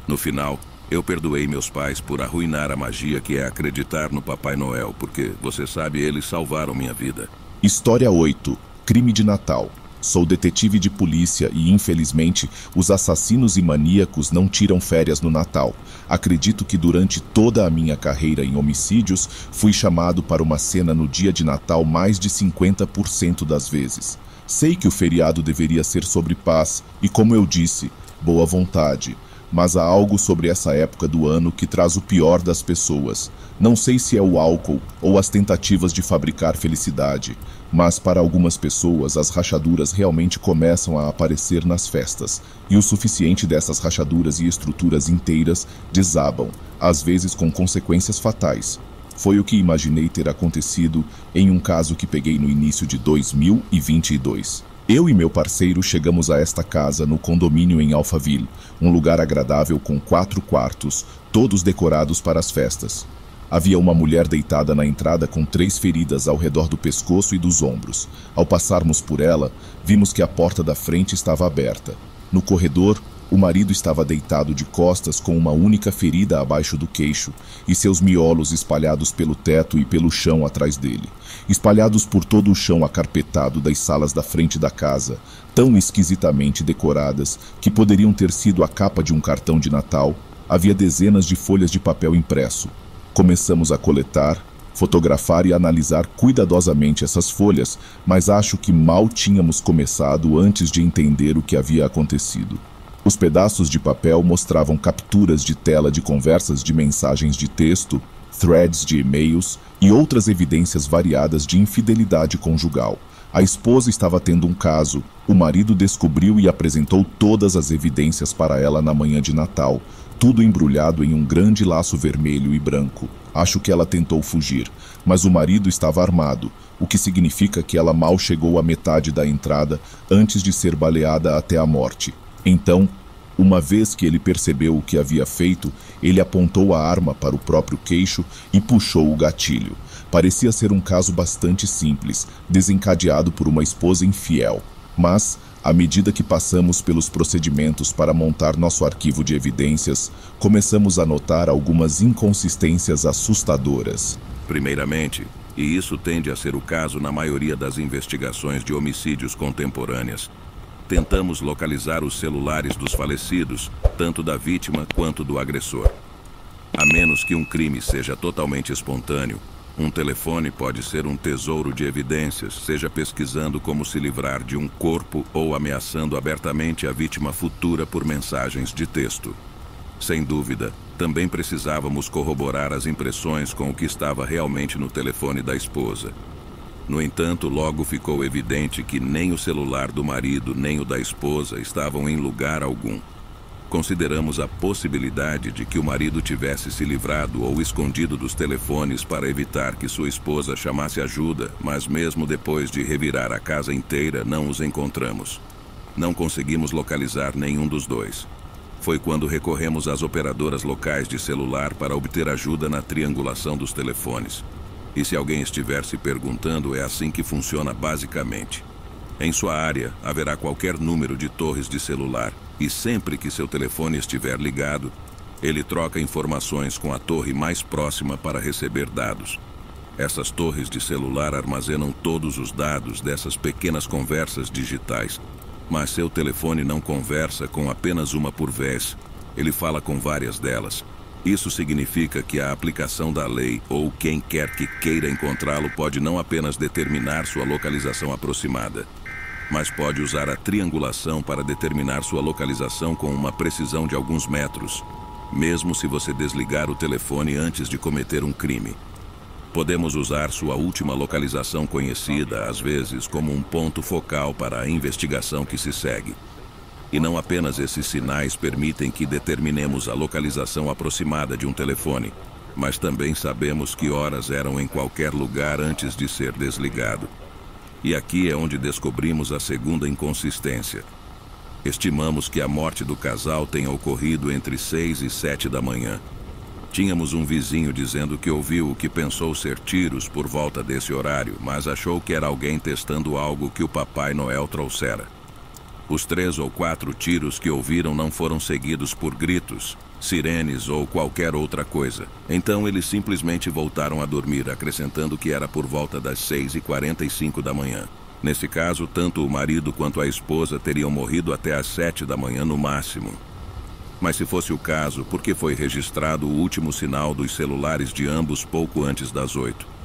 No final, eu perdoei meus pais por arruinar a magia que é acreditar no Papai Noel, porque, você sabe, eles salvaram minha vida. História 8. Crime de Natal. Sou detetive de polícia e, infelizmente, os assassinos e maníacos não tiram férias no Natal. Acredito que durante toda a minha carreira em homicídios, fui chamado para uma cena no dia de Natal mais de 50% das vezes. Sei que o feriado deveria ser sobre paz e, como eu disse, boa vontade. Mas há algo sobre essa época do ano que traz o pior das pessoas. Não sei se é o álcool ou as tentativas de fabricar felicidade, mas para algumas pessoas as rachaduras realmente começam a aparecer nas festas, e o suficiente dessas rachaduras e estruturas inteiras desabam, às vezes com consequências fatais. Foi o que imaginei ter acontecido em um caso que peguei no início de 2022. Eu e meu parceiro chegamos a esta casa no condomínio em Alphaville, um lugar agradável com 4 quartos, todos decorados para as festas. Havia uma mulher deitada na entrada com 3 feridas ao redor do pescoço e dos ombros. Ao passarmos por ela, vimos que a porta da frente estava aberta. No corredor, o marido estava deitado de costas com uma única ferida abaixo do queixo e seus miolos espalhados pelo teto e pelo chão atrás dele. Espalhados por todo o chão acarpetado das salas da frente da casa, tão esquisitamente decoradas que poderiam ter sido a capa de um cartão de Natal, havia dezenas de folhas de papel impresso. Começamos a coletar, fotografar e analisar cuidadosamente essas folhas, mas acho que mal tínhamos começado antes de entender o que havia acontecido. Os pedaços de papel mostravam capturas de tela de conversas de mensagens de texto, threads de e-mails e outras evidências variadas de infidelidade conjugal. A esposa estava tendo um caso, o marido descobriu e apresentou todas as evidências para ela na manhã de Natal, tudo embrulhado em um grande laço vermelho e branco. Acho que ela tentou fugir, mas o marido estava armado, o que significa que ela mal chegou à metade da entrada antes de ser baleada até a morte. Então, uma vez que ele percebeu o que havia feito, ele apontou a arma para o próprio queixo e puxou o gatilho. Parecia ser um caso bastante simples, desencadeado por uma esposa infiel. Mas, à medida que passamos pelos procedimentos para montar nosso arquivo de evidências, começamos a notar algumas inconsistências assustadoras. Primeiramente, e isso tende a ser o caso na maioria das investigações de homicídios contemporâneas, tentamos localizar os celulares dos falecidos, tanto da vítima quanto do agressor. A menos que um crime seja totalmente espontâneo, um telefone pode ser um tesouro de evidências, seja pesquisando como se livrar de um corpo ou ameaçando abertamente a vítima futura por mensagens de texto. Sem dúvida, também precisávamos corroborar as impressões com o que estava realmente no telefone da esposa. No entanto, logo ficou evidente que nem o celular do marido nem o da esposa estavam em lugar algum. Consideramos a possibilidade de que o marido tivesse se livrado ou escondido dos telefones para evitar que sua esposa chamasse ajuda, mas mesmo depois de revirar a casa inteira, não os encontramos. Não conseguimos localizar nenhum dos dois. Foi quando recorremos às operadoras locais de celular para obter ajuda na triangulação dos telefones. E se alguém estiver se perguntando, é assim que funciona basicamente. Em sua área, haverá qualquer número de torres de celular, e sempre que seu telefone estiver ligado, ele troca informações com a torre mais próxima para receber dados. Essas torres de celular armazenam todos os dados dessas pequenas conversas digitais, mas seu telefone não conversa com apenas uma por vez, ele fala com várias delas. Isso significa que a aplicação da lei ou quem quer que queira encontrá-lo pode não apenas determinar sua localização aproximada, mas pode usar a triangulação para determinar sua localização com uma precisão de alguns metros, mesmo se você desligar o telefone antes de cometer um crime. Podemos usar sua última localização conhecida, às vezes, como um ponto focal para a investigação que se segue. E não apenas esses sinais permitem que determinemos a localização aproximada de um telefone, mas também sabemos que horas eram em qualquer lugar antes de ser desligado. E aqui é onde descobrimos a segunda inconsistência. Estimamos que a morte do casal tenha ocorrido entre 6 e 7 da manhã. Tínhamos um vizinho dizendo que ouviu o que pensou ser tiros por volta desse horário, mas achou que era alguém testando algo que o Papai Noel trouxera. Os 3 ou 4 tiros que ouviram não foram seguidos por gritos, sirenes ou qualquer outra coisa. Então eles simplesmente voltaram a dormir, acrescentando que era por volta das 6h45 da manhã. Nesse caso, tanto o marido quanto a esposa teriam morrido até às 7 da manhã no máximo. Mas se fosse o caso, por que foi registrado o último sinal dos celulares de ambos pouco antes das 8?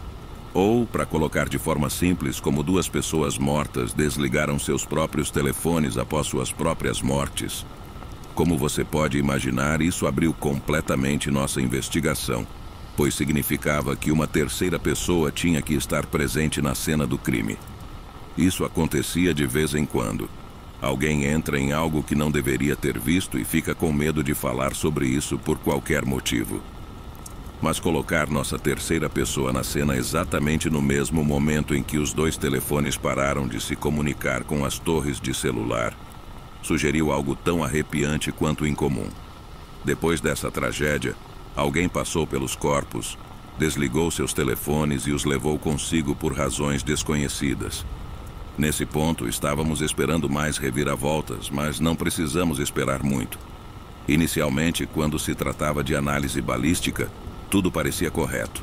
Ou, para colocar de forma simples, como 2 pessoas mortas desligaram seus próprios telefones após suas próprias mortes. Como você pode imaginar, isso abriu completamente nossa investigação, pois significava que uma terceira pessoa tinha que estar presente na cena do crime. Isso acontecia de vez em quando. Alguém entra em algo que não deveria ter visto e fica com medo de falar sobre isso por qualquer motivo. Mas colocar nossa terceira pessoa na cena exatamente no mesmo momento em que os 2 telefones pararam de se comunicar com as torres de celular sugeriu algo tão arrepiante quanto incomum. Depois dessa tragédia, alguém passou pelos corpos, desligou seus telefones e os levou consigo por razões desconhecidas. Nesse ponto, estávamos esperando mais reviravoltas, mas não precisamos esperar muito. Inicialmente, quando se tratava de análise balística, tudo parecia correto.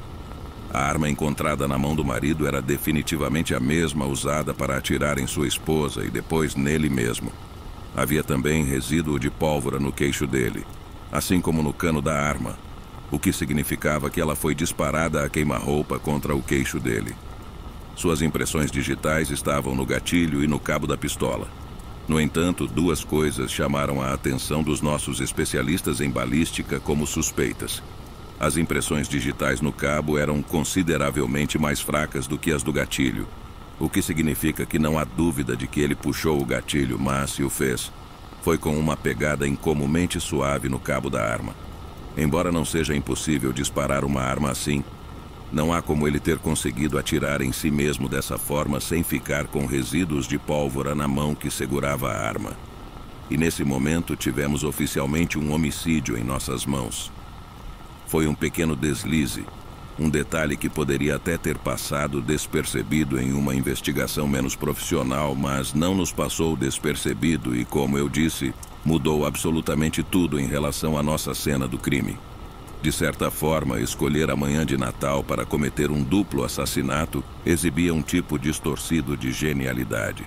A arma encontrada na mão do marido era definitivamente a mesma usada para atirar em sua esposa e depois nele mesmo. Havia também resíduo de pólvora no queixo dele, assim como no cano da arma, o que significava que ela foi disparada a queima-roupa contra o queixo dele. Suas impressões digitais estavam no gatilho e no cabo da pistola. No entanto, 2 coisas chamaram a atenção dos nossos especialistas em balística como suspeitas. As impressões digitais no cabo eram consideravelmente mais fracas do que as do gatilho, o que significa que não há dúvida de que ele puxou o gatilho, mas, se o fez, foi com uma pegada incomumente suave no cabo da arma. Embora não seja impossível disparar uma arma assim, não há como ele ter conseguido atirar em si mesmo dessa forma sem ficar com resíduos de pólvora na mão que segurava a arma. E nesse momento tivemos oficialmente um homicídio em nossas mãos. Foi um pequeno deslize, um detalhe que poderia até ter passado despercebido em uma investigação menos profissional, mas não nos passou despercebido e, como eu disse, mudou absolutamente tudo em relação à nossa cena do crime. De certa forma, escolher a manhã de Natal para cometer um duplo assassinato exibia um tipo distorcido de genialidade.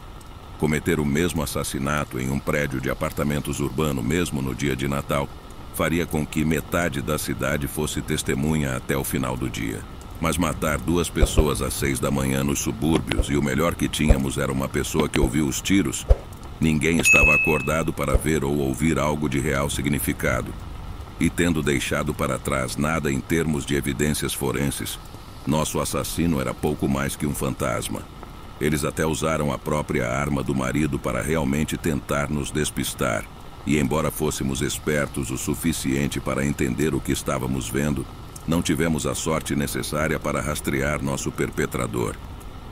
Cometer o mesmo assassinato em um prédio de apartamentos urbano mesmo no dia de Natal faria com que metade da cidade fosse testemunha até o final do dia. Mas matar 2 pessoas às 6 da manhã nos subúrbios e o melhor que tínhamos era uma pessoa que ouviu os tiros, ninguém estava acordado para ver ou ouvir algo de real significado. E tendo deixado para trás nada em termos de evidências forenses, nosso assassino era pouco mais que um fantasma. Eles até usaram a própria arma do marido para realmente tentar nos despistar, E embora fôssemos espertos o suficiente para entender o que estávamos vendo, não tivemos a sorte necessária para rastrear nosso perpetrador.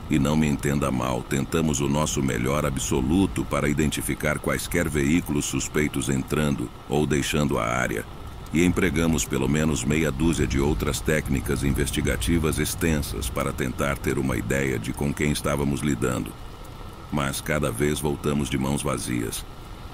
E não me entenda mal, tentamos o nosso melhor absoluto para identificar quaisquer veículos suspeitos entrando ou deixando a área. E empregamos pelo menos meia dúzia de outras técnicas investigativas extensas para tentar ter uma ideia de com quem estávamos lidando. Mas cada vez voltamos de mãos vazias.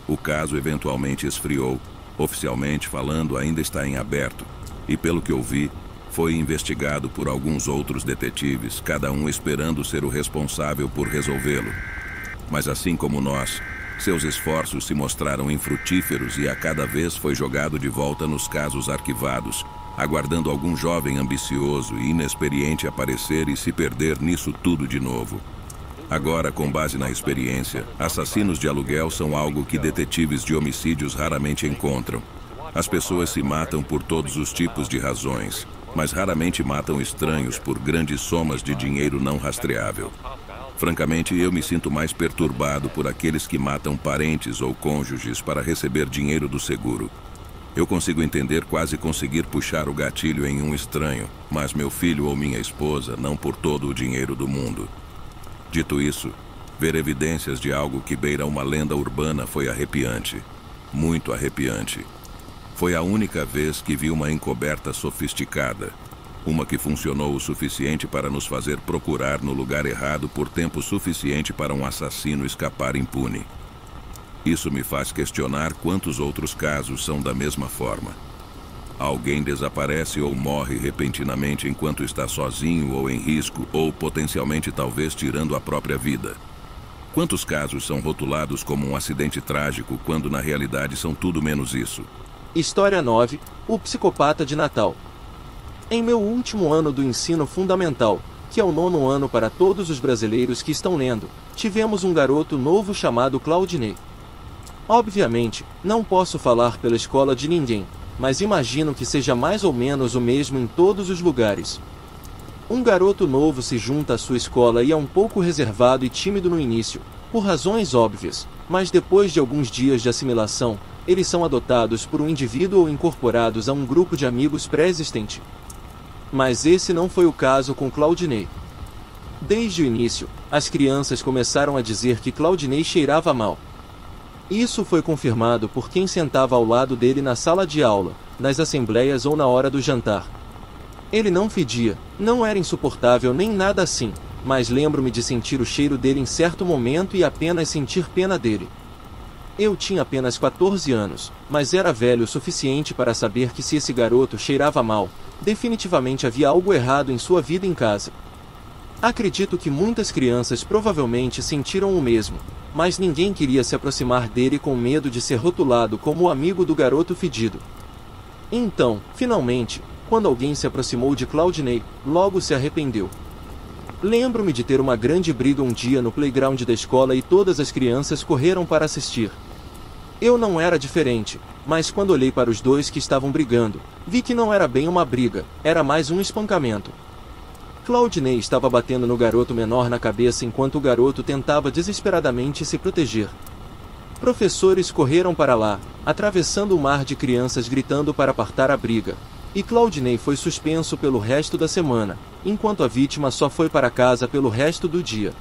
O caso eventualmente esfriou. Oficialmente falando, ainda está em aberto. E pelo que eu vi, foi investigado por alguns outros detetives, cada um esperando ser o responsável por resolvê-lo. Mas assim como nós, seus esforços se mostraram infrutíferos e a cada vez foi jogado de volta nos casos arquivados, aguardando algum jovem ambicioso e inexperiente aparecer e se perder nisso tudo de novo. Agora, com base na experiência, assassinos de aluguel são algo que detetives de homicídios raramente encontram. As pessoas se matam por todos os tipos de razões, mas raramente matam estranhos por grandes somas de dinheiro não rastreável. Francamente, eu me sinto mais perturbado por aqueles que matam parentes ou cônjuges para receber dinheiro do seguro. Eu consigo entender quase conseguir puxar o gatilho em um estranho, mas meu filho ou minha esposa não por todo o dinheiro do mundo. Dito isso, ver evidências de algo que beira uma lenda urbana foi arrepiante. Muito arrepiante. Foi a única vez que vi uma encoberta sofisticada. Uma que funcionou o suficiente para nos fazer procurar no lugar errado por tempo suficiente para um assassino escapar impune. Isso me faz questionar quantos outros casos são da mesma forma. Alguém desaparece ou morre repentinamente enquanto está sozinho ou em risco, ou potencialmente talvez tirando a própria vida. Quantos casos são rotulados como um acidente trágico quando na realidade são tudo menos isso? História 9. O psicopata de Natal. Em meu último ano do ensino fundamental, que é o 9º ano para todos os brasileiros que estão lendo, tivemos um garoto novo chamado Claudinei. Obviamente, não posso falar pela escola de ninguém, mas imagino que seja mais ou menos o mesmo em todos os lugares. Um garoto novo se junta à sua escola e é um pouco reservado e tímido no início, por razões óbvias, mas depois de alguns dias de assimilação, eles são adotados por um indivíduo ou incorporados a um grupo de amigos pré-existente. Mas esse não foi o caso com Claudinei. Desde o início, as crianças começaram a dizer que Claudinei cheirava mal. Isso foi confirmado por quem sentava ao lado dele na sala de aula, nas assembleias ou na hora do jantar. Ele não fedia, não era insuportável nem nada assim, mas lembro-me de sentir o cheiro dele em certo momento e apenas sentir pena dele. Eu tinha apenas 14 anos, mas era velho o suficiente para saber que se esse garoto cheirava mal, definitivamente havia algo errado em sua vida em casa. Acredito que muitas crianças provavelmente sentiram o mesmo, mas ninguém queria se aproximar dele com medo de ser rotulado como o amigo do garoto fedido. Então, finalmente, quando alguém se aproximou de Claudinei, logo se arrependeu. Lembro-me de ter uma grande briga um dia no playground da escola e todas as crianças correram para assistir. Eu não era diferente, mas quando olhei para os dois que estavam brigando, vi que não era bem uma briga, era mais um espancamento. Claudinei estava batendo no garoto menor na cabeça enquanto o garoto tentava desesperadamente se proteger. Professores correram para lá, atravessando o mar de crianças gritando para apartar a briga, e Claudinei foi suspenso pelo resto da semana, enquanto a vítima só foi para casa pelo resto do dia.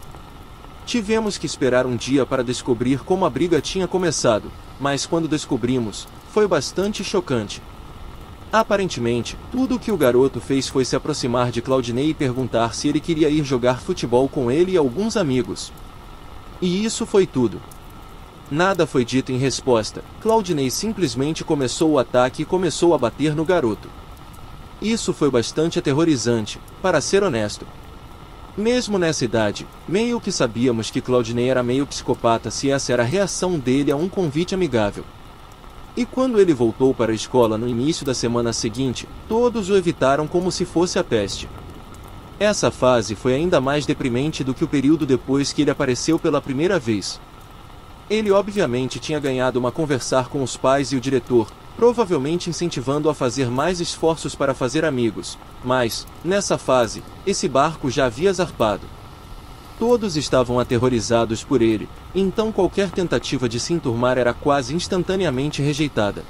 Tivemos que esperar um dia para descobrir como a briga tinha começado, mas quando descobrimos, foi bastante chocante. Aparentemente, tudo o que o garoto fez foi se aproximar de Claudinei e perguntar se ele queria ir jogar futebol com ele e alguns amigos. E isso foi tudo. Nada foi dito em resposta. Claudinei simplesmente começou o ataque e começou a bater no garoto. Isso foi bastante aterrorizante, para ser honesto. Mesmo nessa idade, meio que sabíamos que Claudinei era meio psicopata se essa era a reação dele a um convite amigável. E quando ele voltou para a escola no início da semana seguinte, todos o evitaram como se fosse a peste. Essa fase foi ainda mais deprimente do que o período depois que ele apareceu pela primeira vez. Ele obviamente tinha ganhado uma conversar com os pais e o diretor, provavelmente incentivando-o a fazer mais esforços para fazer amigos, mas, nessa fase, esse barco já havia zarpado. Todos estavam aterrorizados por ele, então qualquer tentativa de se enturmar era quase instantaneamente rejeitada.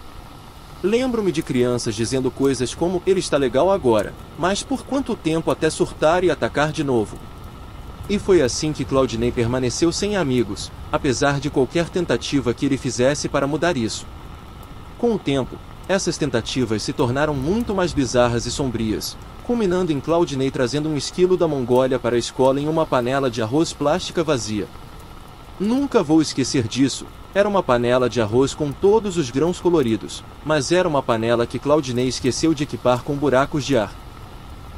Lembro-me de crianças dizendo coisas como, ele está legal agora, mas por quanto tempo até surtar e atacar de novo? E foi assim que Claudinei permaneceu sem amigos, apesar de qualquer tentativa que ele fizesse para mudar isso. Com o tempo, essas tentativas se tornaram muito mais bizarras e sombrias, culminando em Claudinei trazendo um esquilo da Mongólia para a escola em uma panela de arroz plástica vazia. Nunca vou esquecer disso, era uma panela de arroz com todos os grãos coloridos, mas era uma panela que Claudinei esqueceu de equipar com buracos de ar.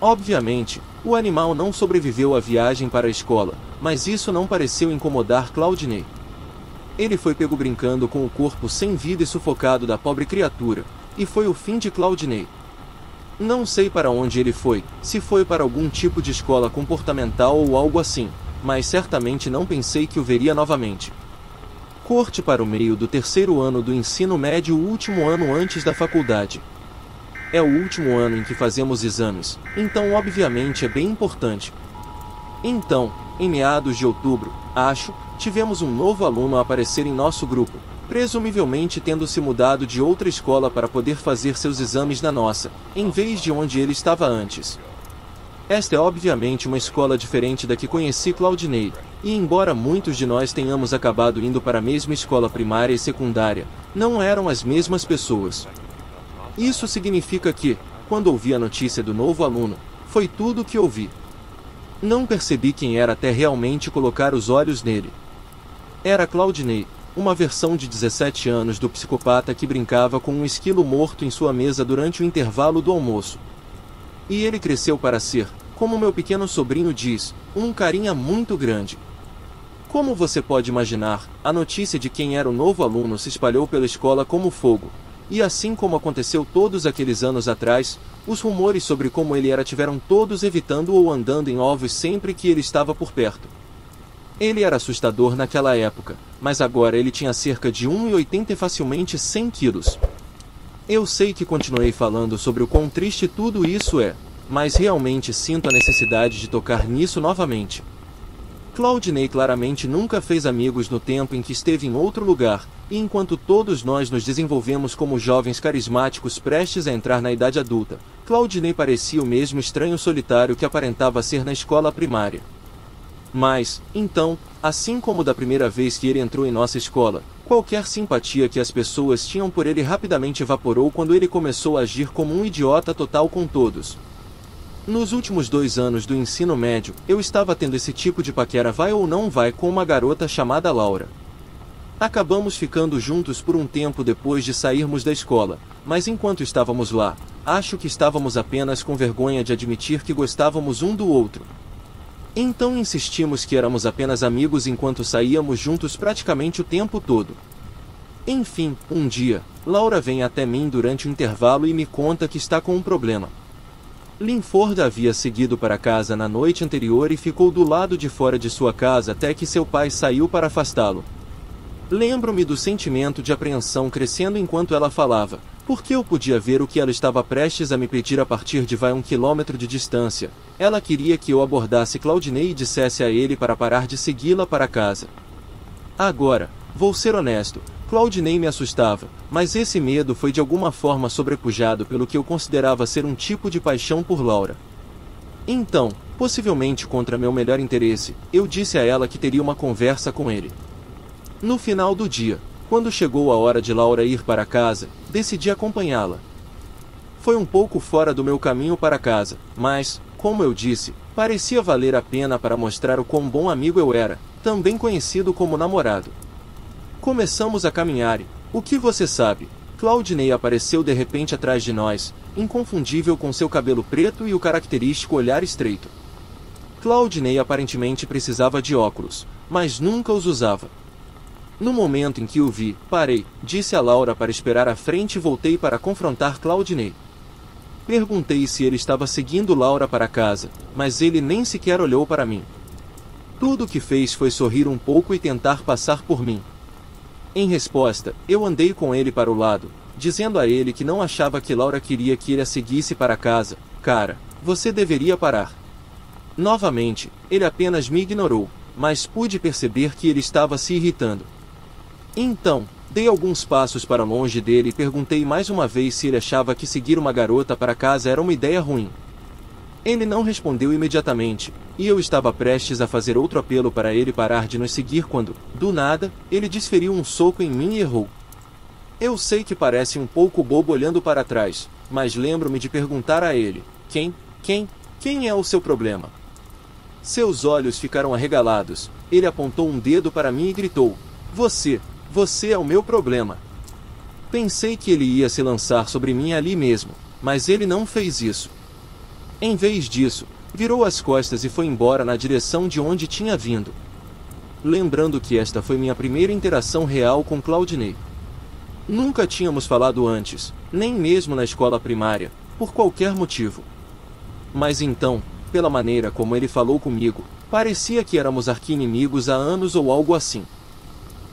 Obviamente, o animal não sobreviveu à viagem para a escola, mas isso não pareceu incomodar Claudinei. Ele foi pego brincando com o corpo sem vida e sufocado da pobre criatura, e foi o fim de Claudinei. Não sei para onde ele foi, se foi para algum tipo de escola comportamental ou algo assim, mas certamente não pensei que o veria novamente. Corte para o meio do terceiro ano do ensino médio, o último ano antes da faculdade. É o último ano em que fazemos exames, então obviamente é bem importante. Então, em meados de outubro, acho, tivemos um novo aluno a aparecer em nosso grupo, presumivelmente tendo se mudado de outra escola para poder fazer seus exames na nossa, em vez de onde ele estava antes. Esta é obviamente uma escola diferente da que conheci Claudinei, e embora muitos de nós tenhamos acabado indo para a mesma escola primária e secundária, não eram as mesmas pessoas. Isso significa que, quando ouvi a notícia do novo aluno, foi tudo o que ouvi. Não percebi quem era até realmente colocar os olhos nele. Era Claudinei, uma versão de 17 anos do psicopata que brincava com um esquilo morto em sua mesa durante o intervalo do almoço. E ele cresceu para ser, como meu pequeno sobrinho diz, um carinha muito grande. Como você pode imaginar, a notícia de quem era o novo aluno se espalhou pela escola como fogo, e assim como aconteceu todos aqueles anos atrás, os rumores sobre como ele era tiveram todos evitando ou andando em ovos sempre que ele estava por perto. Ele era assustador naquela época, mas agora ele tinha cerca de 1,80 e facilmente 100 quilos. Eu sei que continuei falando sobre o quão triste tudo isso é, mas realmente sinto a necessidade de tocar nisso novamente. Claudinei claramente nunca fez amigos no tempo em que esteve em outro lugar, e enquanto todos nós nos desenvolvemos como jovens carismáticos prestes a entrar na idade adulta, Claudinei parecia o mesmo estranho solitário que aparentava ser na escola primária. Mas, então, assim como da primeira vez que ele entrou em nossa escola, qualquer simpatia que as pessoas tinham por ele rapidamente evaporou quando ele começou a agir como um idiota total com todos. Nos últimos 2 anos do ensino médio, eu estava tendo esse tipo de paquera vai ou não vai com uma garota chamada Laura. Acabamos ficando juntos por um tempo depois de sairmos da escola, mas enquanto estávamos lá, acho que estávamos apenas com vergonha de admitir que gostávamos um do outro. Então insistimos que éramos apenas amigos enquanto saíamos juntos praticamente o tempo todo. Enfim, um dia, Laura vem até mim durante o intervalo e me conta que está com um problema. Linford havia seguido para casa na noite anterior e ficou do lado de fora de sua casa até que seu pai saiu para afastá-lo. Lembro-me do sentimento de apreensão crescendo enquanto ela falava, porque eu podia ver o que ela estava prestes a me pedir a partir de 1 quilômetro de distância. Ela queria que eu abordasse Claudinei e dissesse a ele para parar de segui-la para casa. Agora, vou ser honesto, Claudinei me assustava, mas esse medo foi de alguma forma sobrepujado pelo que eu considerava ser um tipo de paixão por Laura. Então, possivelmente contra meu melhor interesse, eu disse a ela que teria uma conversa com ele. No final do dia, quando chegou a hora de Laura ir para casa, decidi acompanhá-la. Foi um pouco fora do meu caminho para casa, mas, como eu disse, parecia valer a pena para mostrar o quão bom amigo eu era, também conhecido como namorado. Começamos a caminhar e, o que você sabe, Claudinei apareceu de repente atrás de nós, inconfundível com seu cabelo preto e o característico olhar estreito. Claudinei aparentemente precisava de óculos, mas nunca os usava. No momento em que o vi, parei, disse a Laura para esperar à frente e voltei para confrontar Claudinei. Perguntei se ele estava seguindo Laura para casa, mas ele nem sequer olhou para mim. Tudo o que fez foi sorrir um pouco e tentar passar por mim. Em resposta, eu andei com ele para o lado, dizendo a ele que não achava que Laura queria que ele a seguisse para casa. Cara, você deveria parar. Novamente, ele apenas me ignorou, mas pude perceber que ele estava se irritando. Então, dei alguns passos para longe dele e perguntei mais uma vez se ele achava que seguir uma garota para casa era uma ideia ruim. Ele não respondeu imediatamente, e eu estava prestes a fazer outro apelo para ele parar de nos seguir quando, do nada, ele desferiu um soco em mim e errou. Eu sei que parece um pouco bobo olhando para trás, mas lembro-me de perguntar a ele: quem é o seu problema? Seus olhos ficaram arregalados, ele apontou um dedo para mim e gritou: Você é o meu problema. Pensei que ele ia se lançar sobre mim ali mesmo, mas ele não fez isso. Em vez disso, virou as costas e foi embora na direção de onde tinha vindo. Lembrando que esta foi minha primeira interação real com Claudinei. Nunca tínhamos falado antes, nem mesmo na escola primária, por qualquer motivo. Mas então, pela maneira como ele falou comigo, parecia que éramos arqui-inimigos há anos ou algo assim.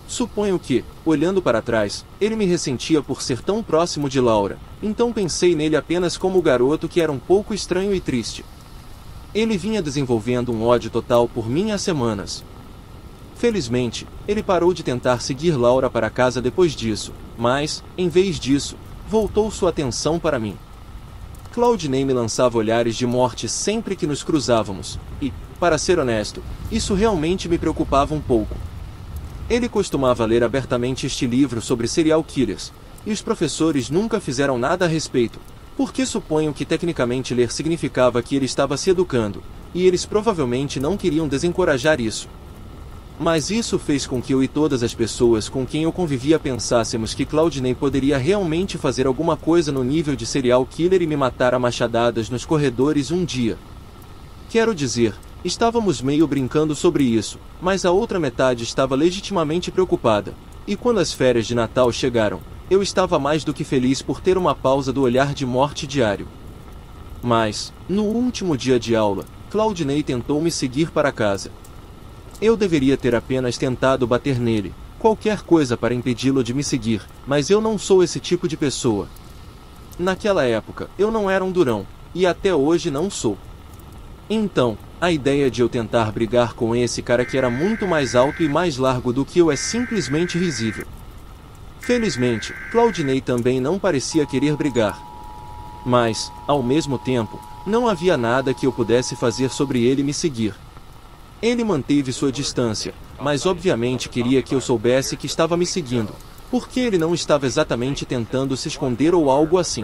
Suponho que, olhando para trás, ele me ressentia por ser tão próximo de Laura, então pensei nele apenas como o garoto que era um pouco estranho e triste. Ele vinha desenvolvendo um ódio total por mim há semanas. Felizmente, ele parou de tentar seguir Laura para casa depois disso, mas, em vez disso, voltou sua atenção para mim. Claudinei me lançava olhares de morte sempre que nos cruzávamos, e, para ser honesto, isso realmente me preocupava um pouco. Ele costumava ler abertamente este livro sobre serial killers, e os professores nunca fizeram nada a respeito, porque suponho que tecnicamente ler significava que ele estava se educando, e eles provavelmente não queriam desencorajar isso. Mas isso fez com que eu e todas as pessoas com quem eu convivia pensássemos que Claudinei poderia realmente fazer alguma coisa no nível de serial killer e me matar a machadadas nos corredores um dia. Quero dizer, estávamos meio brincando sobre isso, mas a outra metade estava legitimamente preocupada, e quando as férias de Natal chegaram, eu estava mais do que feliz por ter uma pausa do olhar de morte diário. Mas, no último dia de aula, Claudinei tentou me seguir para casa. Eu deveria ter apenas tentado bater nele, qualquer coisa para impedi-lo de me seguir, mas eu não sou esse tipo de pessoa. Naquela época, eu não era um durão, e até hoje não sou. Então, a ideia de eu tentar brigar com esse cara que era muito mais alto e mais largo do que eu é simplesmente risível. Felizmente, Claudinei também não parecia querer brigar. Mas, ao mesmo tempo, não havia nada que eu pudesse fazer sobre ele me seguir. Ele manteve sua distância, mas obviamente queria que eu soubesse que estava me seguindo, porque ele não estava exatamente tentando se esconder ou algo assim.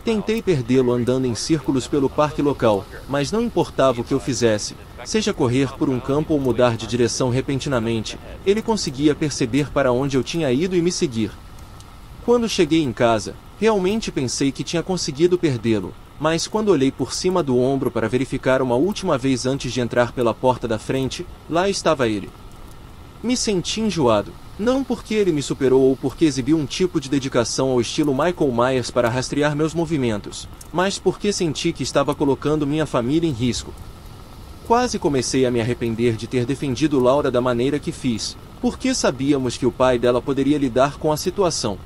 Tentei perdê-lo andando em círculos pelo parque local, mas não importava o que eu fizesse, seja correr por um campo ou mudar de direção repentinamente, ele conseguia perceber para onde eu tinha ido e me seguir. Quando cheguei em casa, realmente pensei que tinha conseguido perdê-lo, mas quando olhei por cima do ombro para verificar uma última vez antes de entrar pela porta da frente, lá estava ele. Me senti enjoado, não porque ele me superou ou porque exibiu um tipo de dedicação ao estilo Michael Myers para rastrear meus movimentos, mas porque senti que estava colocando minha família em risco. Quase comecei a me arrepender de ter defendido Laura da maneira que fiz, porque sabíamos que o pai dela poderia lidar com a situação.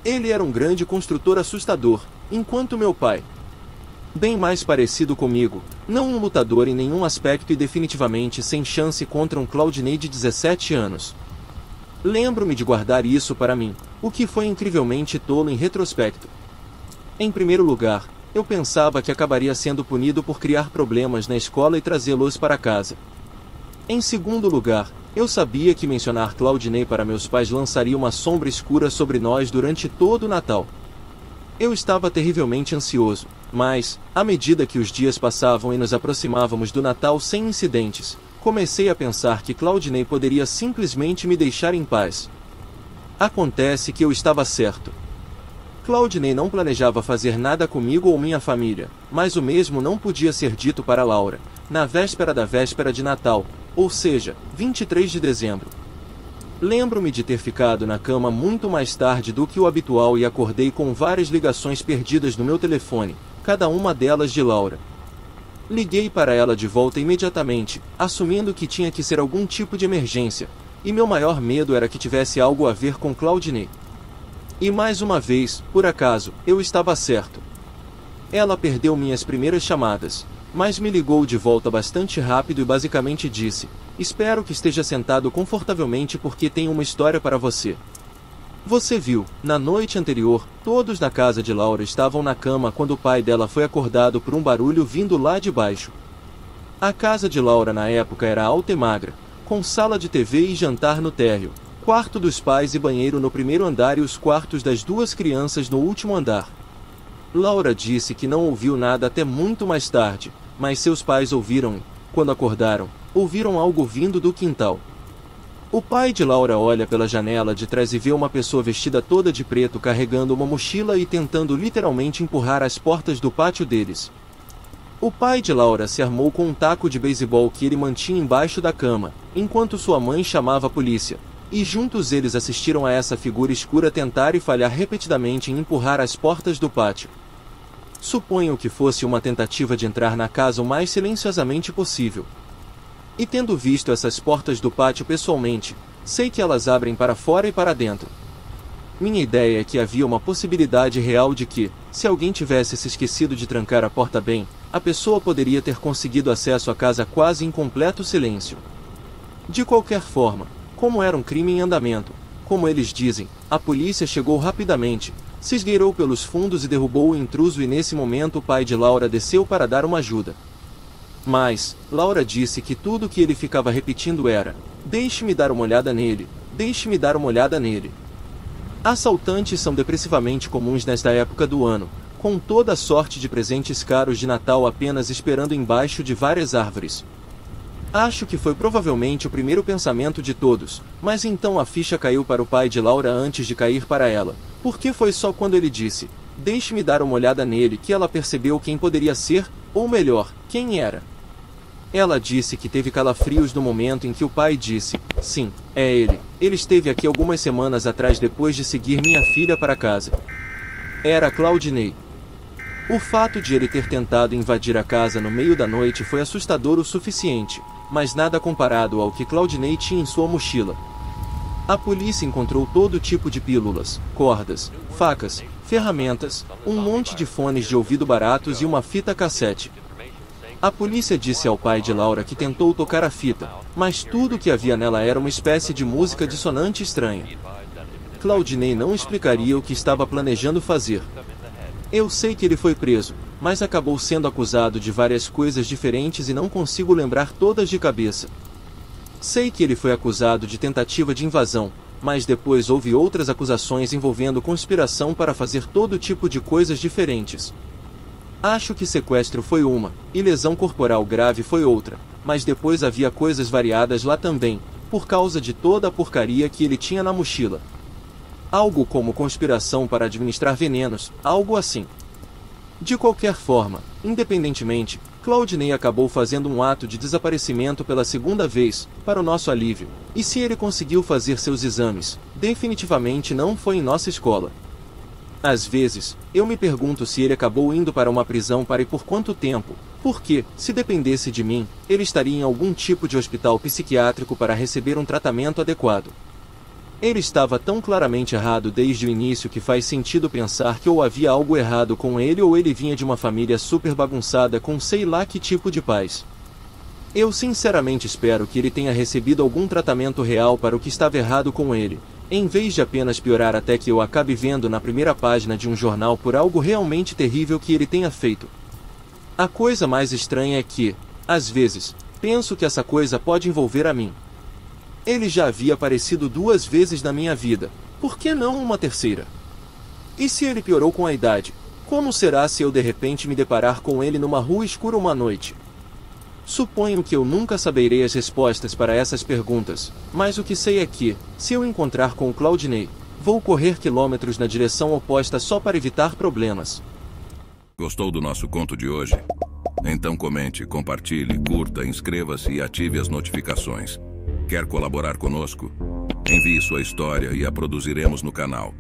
Ele era um grande construtor assustador, enquanto meu pai, bem mais parecido comigo, não um lutador em nenhum aspecto e definitivamente sem chance contra um Claudinei de 17 anos. Lembro-me de guardar isso para mim, o que foi incrivelmente tolo em retrospecto. Em primeiro lugar, eu pensava que acabaria sendo punido por criar problemas na escola e trazê-los para casa. Em segundo lugar, eu sabia que mencionar Claudinei para meus pais lançaria uma sombra escura sobre nós durante todo o Natal. Eu estava terrivelmente ansioso, mas, à medida que os dias passavam e nos aproximávamos do Natal sem incidentes, comecei a pensar que Claudinei poderia simplesmente me deixar em paz. Acontece que eu estava certo. Claudinei não planejava fazer nada comigo ou minha família, mas o mesmo não podia ser dito para Laura, na véspera da véspera de Natal, ou seja, 23 de dezembro. Lembro-me de ter ficado na cama muito mais tarde do que o habitual e acordei com várias ligações perdidas no meu telefone, cada uma delas de Laura. Liguei para ela de volta imediatamente, assumindo que tinha que ser algum tipo de emergência, e meu maior medo era que tivesse algo a ver com Claudinei. E mais uma vez, por acaso, eu estava certo. Ela perdeu minhas primeiras chamadas, mas me ligou de volta bastante rápido e basicamente disse: espero que esteja sentado confortavelmente porque tenho uma história para você. Você viu, na noite anterior, todos na casa de Laura estavam na cama quando o pai dela foi acordado por um barulho vindo lá de baixo. A casa de Laura na época era alta e magra, com sala de TV e jantar no térreo, quarto dos pais e banheiro no primeiro andar e os quartos das duas crianças no último andar. Laura disse que não ouviu nada até muito mais tarde, mas seus pais ouviram e, quando acordaram, ouviram algo vindo do quintal. O pai de Laura olha pela janela de trás e vê uma pessoa vestida toda de preto carregando uma mochila e tentando literalmente empurrar as portas do pátio deles. O pai de Laura se armou com um taco de beisebol que ele mantinha embaixo da cama, enquanto sua mãe chamava a polícia, e juntos eles assistiram a essa figura escura tentar e falhar repetidamente em empurrar as portas do pátio. Suponho que fosse uma tentativa de entrar na casa o mais silenciosamente possível. E tendo visto essas portas do pátio pessoalmente, sei que elas abrem para fora e para dentro. Minha ideia é que havia uma possibilidade real de que, se alguém tivesse se esquecido de trancar a porta bem, a pessoa poderia ter conseguido acesso à casa quase em completo silêncio. De qualquer forma, como era um crime em andamento, como eles dizem, a polícia chegou rapidamente, se esgueirou pelos fundos e derrubou o intruso e nesse momento o pai de Laura desceu para dar uma ajuda. Mas, Laura disse que tudo que ele ficava repetindo era: deixe-me dar uma olhada nele, deixe-me dar uma olhada nele. Assaltantes são depressivamente comuns nesta época do ano, com toda a sorte de presentes caros de Natal apenas esperando embaixo de várias árvores. Acho que foi provavelmente o primeiro pensamento de todos, mas então a ficha caiu para o pai de Laura antes de cair para ela, porque foi só quando ele disse: deixe-me dar uma olhada nele que ela percebeu quem poderia ser, ou melhor, quem era. Ela disse que teve calafrios no momento em que o pai disse: sim, é ele. Ele esteve aqui algumas semanas atrás depois de seguir minha filha para casa. Era Claudinei. O fato de ele ter tentado invadir a casa no meio da noite foi assustador o suficiente, mas nada comparado ao que Claudinei tinha em sua mochila. A polícia encontrou todo tipo de pílulas, cordas, facas, ferramentas, um monte de fones de ouvido baratos e uma fita cassete. A polícia disse ao pai de Laura que tentou tocar a fita, mas tudo que havia nela era uma espécie de música dissonante estranha. Claudinei não explicaria o que estava planejando fazer. Eu sei que ele foi preso, mas acabou sendo acusado de várias coisas diferentes e não consigo lembrar todas de cabeça. Sei que ele foi acusado de tentativa de invasão, mas depois houve outras acusações envolvendo conspiração para fazer todo tipo de coisas diferentes. Acho que sequestro foi uma, e lesão corporal grave foi outra, mas depois havia coisas variadas lá também, por causa de toda a porcaria que ele tinha na mochila. Algo como conspiração para administrar venenos, algo assim. De qualquer forma, independentemente, Claudinei acabou fazendo um ato de desaparecimento pela segunda vez, para o nosso alívio, e se ele conseguiu fazer seus exames, definitivamente não foi em nossa escola. Às vezes, eu me pergunto se ele acabou indo para uma prisão para e por quanto tempo, porque, se dependesse de mim, ele estaria em algum tipo de hospital psiquiátrico para receber um tratamento adequado. Ele estava tão claramente errado desde o início que faz sentido pensar que ou havia algo errado com ele ou ele vinha de uma família super bagunçada com sei lá que tipo de pais. Eu sinceramente espero que ele tenha recebido algum tratamento real para o que estava errado com ele, em vez de apenas piorar até que eu acabe vendo na primeira página de um jornal por algo realmente terrível que ele tenha feito. A coisa mais estranha é que, às vezes, penso que essa coisa pode envolver a mim. Ele já havia aparecido 2 vezes na minha vida, por que não uma terceira? E se ele piorou com a idade, como será se eu de repente me deparar com ele numa rua escura uma noite? Suponho que eu nunca saberei as respostas para essas perguntas, mas o que sei é que, se eu encontrar com o Claudinei, vou correr quilômetros na direção oposta só para evitar problemas. Gostou do nosso conto de hoje? Então comente, compartilhe, curta, inscreva-se e ative as notificações. Quer colaborar conosco? Envie sua história e a produziremos no canal.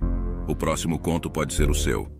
O próximo conto pode ser o seu.